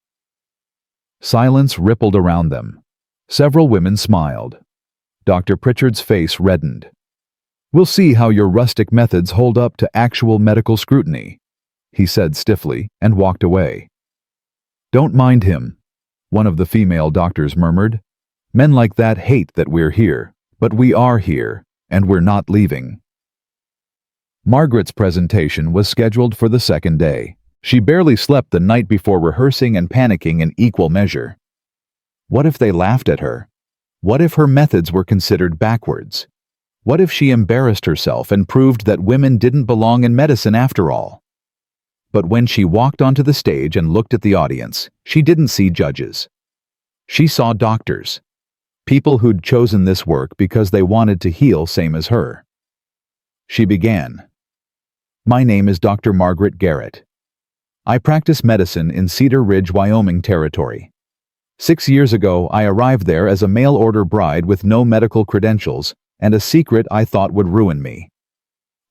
Silence rippled around them. Several women smiled. Dr. Pritchard's face reddened. We'll see how your rustic methods hold up to actual medical scrutiny, he said stiffly and walked away. Don't mind him, one of the female doctors murmured. Men like that hate that we're here, but we are here, and we're not leaving. Margaret's presentation was scheduled for the second day. She barely slept the night before rehearsing and panicking in equal measure. What if they laughed at her? What if her methods were considered backwards? What if she embarrassed herself and proved that women didn't belong in medicine after all? But when she walked onto the stage and looked at the audience, she didn't see judges. She saw doctors. People who'd chosen this work because they wanted to heal same as her. She began. My name is Dr. Margaret Garrett. I practice medicine in Cedar Ridge, Wyoming territory. 6 years ago, I arrived there as a mail-order bride with no medical credentials and a secret I thought would ruin me.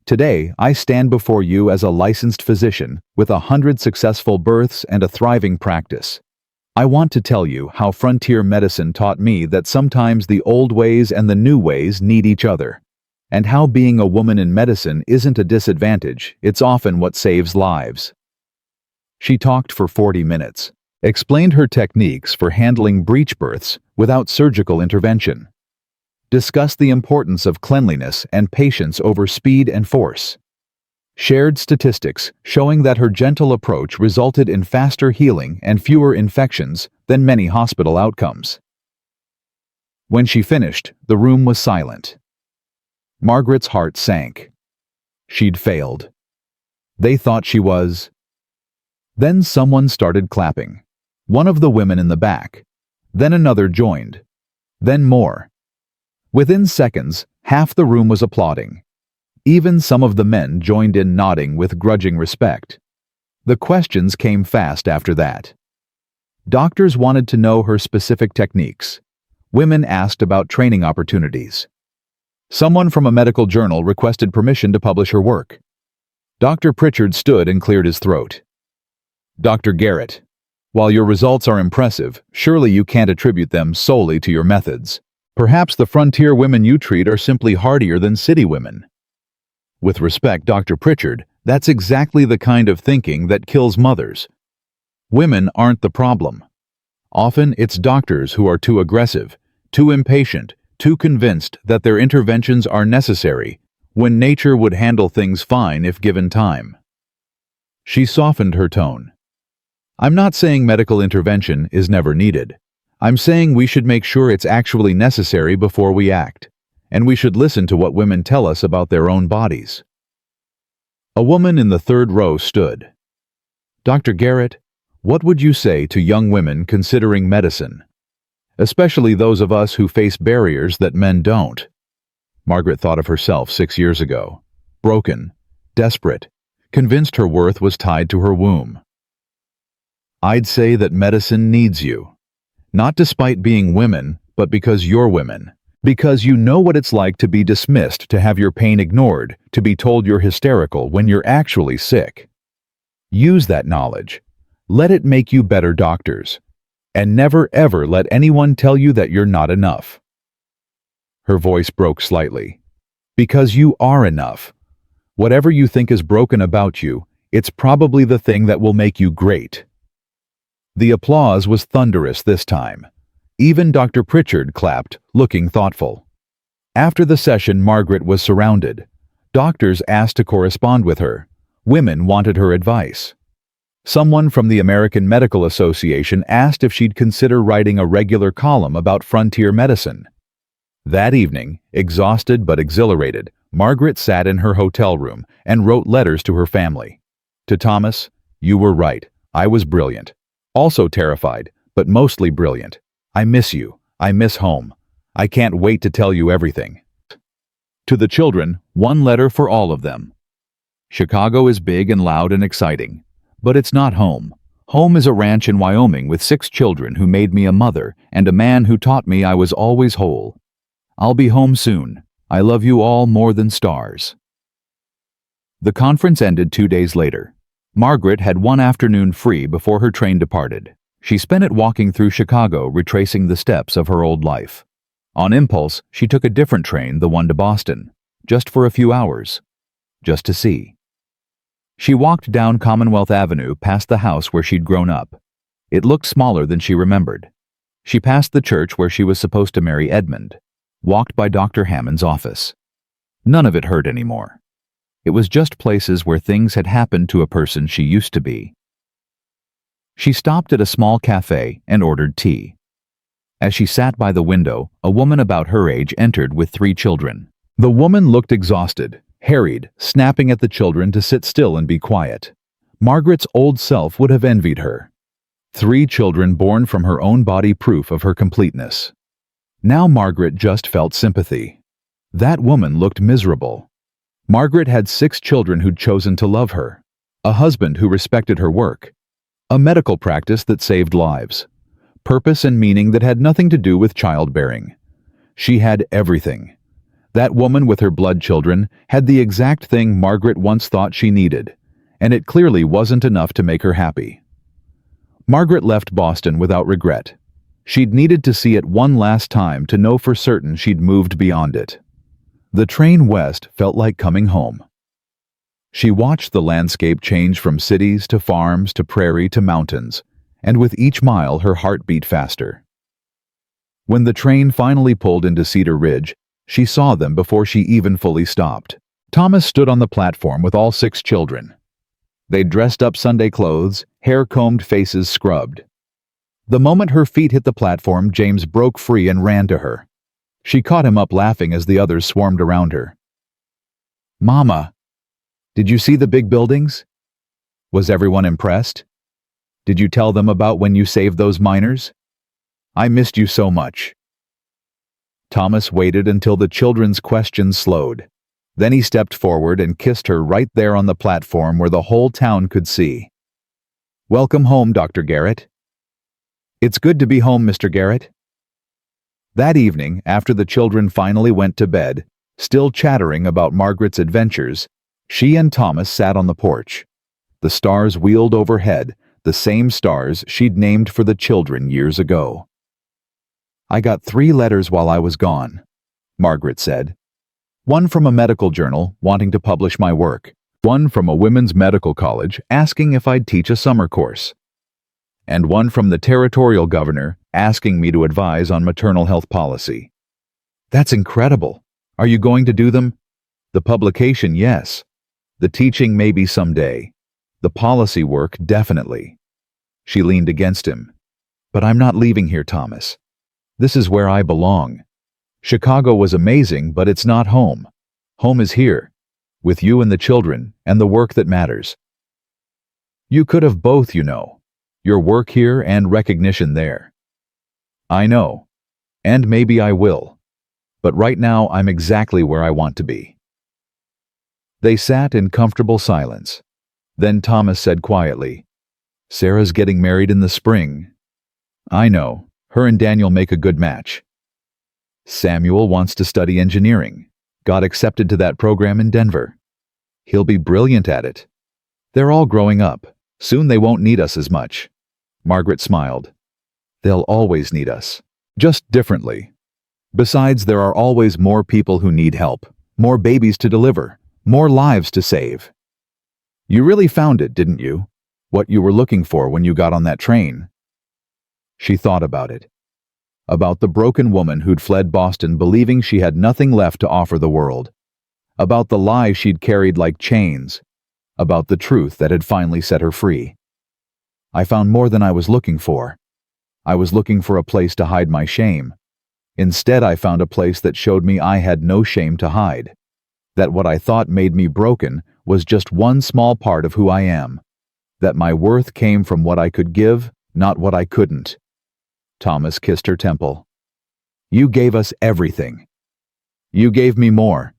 Today, I stand before you as a licensed physician with 100 successful births and a thriving practice. I want to tell you how frontier medicine taught me that sometimes the old ways and the new ways need each other, and how being a woman in medicine isn't a disadvantage, it's often what saves lives. She talked for 40 minutes, explained her techniques for handling breech births without surgical intervention, discussed the importance of cleanliness and patience over speed and force, shared statistics showing that her gentle approach resulted in faster healing and fewer infections than many hospital outcomes. When she finished, the room was silent. Margaret's heart sank. She'd failed. They thought she was. Then someone started clapping. One of the women in the back. Then another joined. Then more. Within seconds, half the room was applauding. Even some of the men joined in, nodding with grudging respect. The questions came fast after that. Doctors wanted to know her specific techniques. Women asked about training opportunities. Someone from a medical journal requested permission to publish her work. Dr. Pritchard stood and cleared his throat. Dr. Garrett, while your results are impressive, surely you can't attribute them solely to your methods. Perhaps the frontier women you treat are simply hardier than city women. With respect, Dr. Pritchard, that's exactly the kind of thinking that kills mothers. Women aren't the problem. Often it's doctors who are too aggressive, too impatient, too convinced that their interventions are necessary, when nature would handle things fine if given time. She softened her tone. I'm not saying medical intervention is never needed. I'm saying we should make sure it's actually necessary before we act, and we should listen to what women tell us about their own bodies. A woman in the third row stood. Dr. Garrett, what would you say to young women considering medicine? Especially those of us who face barriers that men don't. Margaret thought of herself 6 years ago. Broken, desperate, convinced her worth was tied to her womb. I'd say that medicine needs you. Not despite being women, but because you're women. Because you know what it's like to be dismissed, to have your pain ignored, to be told you're hysterical when you're actually sick. Use that knowledge. Let it make you better doctors. And never ever let anyone tell you that you're not enough. Her voice broke slightly. Because you are enough. Whatever you think is broken about you, it's probably the thing that will make you great. The applause was thunderous this time. Even Dr. Pritchard clapped, looking thoughtful. After the session, Margaret was surrounded. Doctors asked to correspond with her. Women wanted her advice. Someone from the American Medical Association asked if she'd consider writing a regular column about frontier medicine. That evening, exhausted but exhilarated, Margaret sat in her hotel room and wrote letters to her family. To Thomas, "You were right. I was brilliant. Also terrified, but mostly brilliant. I miss you. I miss home. I can't wait to tell you everything." To the children, one letter for all of them. Chicago is big and loud and exciting, but it's not home. Home is a ranch in Wyoming with 6 children who made me a mother and a man who taught me I was always whole. I'll be home soon. I love you all more than stars. The conference ended 2 days later. Margaret had one afternoon free before her train departed. She spent it walking through Chicago, retracing the steps of her old life. On impulse, she took a different train, the one to Boston, just for a few hours, just to see. She walked down Commonwealth Avenue past the house where she'd grown up. It looked smaller than she remembered. She passed the church where she was supposed to marry Edmund, walked by Dr. Hammond's office. None of it hurt anymore. It was just places where things had happened to a person she used to be. She stopped at a small cafe and ordered tea. As she sat by the window, a woman about her age entered with 3 children. The woman looked exhausted, harried, snapping at the children to sit still and be quiet. Margaret's old self would have envied her. 3 children born from her own body, proof of her completeness. Now Margaret just felt sympathy. That woman looked miserable. Margaret had 6 children who'd chosen to love her, a husband who respected her work, a medical practice that saved lives, purpose and meaning that had nothing to do with childbearing. She had everything. That woman with her blood children had the exact thing Margaret once thought she needed, and it clearly wasn't enough to make her happy. Margaret left Boston without regret. She'd needed to see it one last time to know for certain she'd moved beyond it. The train west felt like coming home. She watched the landscape change from cities to farms to prairie to mountains, and with each mile her heart beat faster. When the train finally pulled into Cedar Ridge, she saw them before she even fully stopped. Thomas stood on the platform with all 6 children. They'd dressed up Sunday clothes, hair combed, faces scrubbed. The moment her feet hit the platform, James broke free and ran to her. She caught him up laughing as the others swarmed around her. "Mama, did you see the big buildings? Was everyone impressed? Did you tell them about when you saved those miners? I missed you so much." Thomas waited until the children's questions slowed. Then he stepped forward and kissed her right there on the platform where the whole town could see. "Welcome home, Dr. Garrett." "It's good to be home, Mr. Garrett." That evening, after the children finally went to bed, still chattering about Margaret's adventures, she and Thomas sat on the porch. The stars wheeled overhead, the same stars she'd named for the children years ago. "I got 3 letters while I was gone," Margaret said. "One from a medical journal wanting to publish my work, one from a women's medical college asking if I'd teach a summer course, and one from the territorial governor asking me to advise on maternal health policy." "That's incredible. Are you going to do them?" "The publication, yes. The teaching, maybe someday. The policy work, definitely." She leaned against him. "But I'm not leaving here, Thomas. This is where I belong. Chicago was amazing, but it's not home. Home is here, with you and the children, and the work that matters. You could have both, you know. Your work here and recognition there." "I know. And maybe I will. But right now I'm exactly where I want to be." They sat in comfortable silence. Then Thomas said quietly, "Sarah's getting married in the spring." "I know. Her and Daniel make a good match." "Samuel wants to study engineering. Got accepted to that program in Denver. He'll be brilliant at it. They're all growing up. Soon they won't need us as much. Margaret smiled. They'll always need us. Just differently. Besides, there are always more people who need help, more babies to deliver, more lives to save. You really found it, didn't you? What you were looking for when you got on that train. She thought about it. About the broken woman who'd fled Boston believing she had nothing left to offer the world. About the lie she'd carried like chains. About the truth that had finally set her free. I found more than I was looking for. I was looking for a place to hide my shame. Instead, I found a place that showed me I had no shame to hide. That what I thought made me broken was just one small part of who I am. That my worth came from what I could give, not what I couldn't. Thomas kissed her temple. You gave us everything. You gave me more.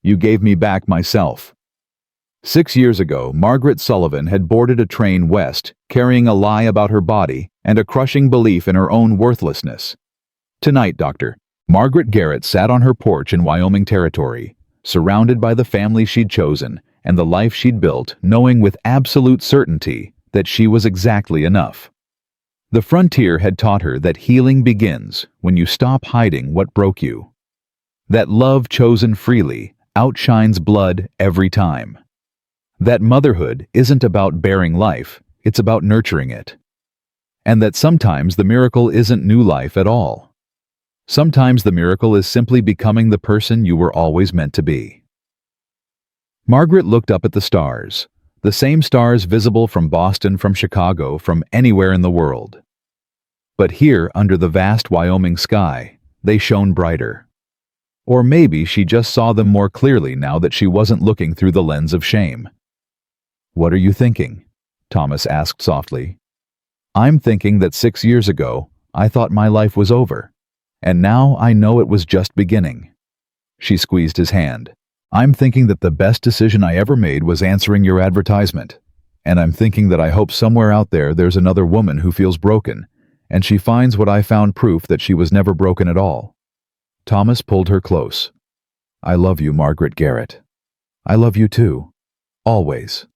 You gave me back myself. 6 years ago, Margaret Sullivan had boarded a train west, carrying a lie about her body and a crushing belief in her own worthlessness. Tonight, Doctor, Margaret Garrett sat on her porch in Wyoming Territory, surrounded by the family she'd chosen and the life she'd built, knowing with absolute certainty that she was exactly enough. The frontier had taught her that healing begins when you stop hiding what broke you. That love chosen freely outshines blood every time. That motherhood isn't about bearing life, it's about nurturing it. And that sometimes the miracle isn't new life at all. Sometimes the miracle is simply becoming the person you were always meant to be. Margaret looked up at the stars, the same stars visible from Boston, from Chicago, from anywhere in the world. But here, under the vast Wyoming sky, they shone brighter. Or maybe she just saw them more clearly now that she wasn't looking through the lens of shame. What are you thinking? Thomas asked softly. I'm thinking that 6 years ago, I thought my life was over, and now I know it was just beginning. She squeezed his hand. I'm thinking that the best decision I ever made was answering your advertisement, and I'm thinking that I hope somewhere out there there's another woman who feels broken, and she finds what I found, proof that she was never broken at all. Thomas pulled her close. I love you, Margaret Garrett. I love you too. Always.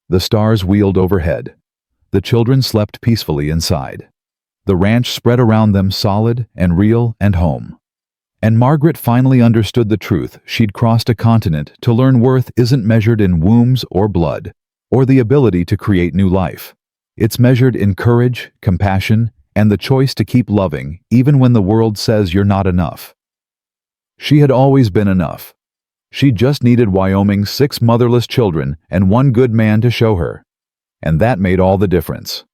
The stars wheeled overhead. The children slept peacefully inside. The ranch spread around them, solid and real and home. And Margaret finally understood the truth. She'd crossed a continent to learn worth isn't measured in wombs or blood, or the ability to create new life. It's measured in courage, compassion, and the choice to keep loving even when the world says you're not enough. She had always been enough. She just needed Wyoming's 6 motherless children and one good man to show her. And that made all the difference.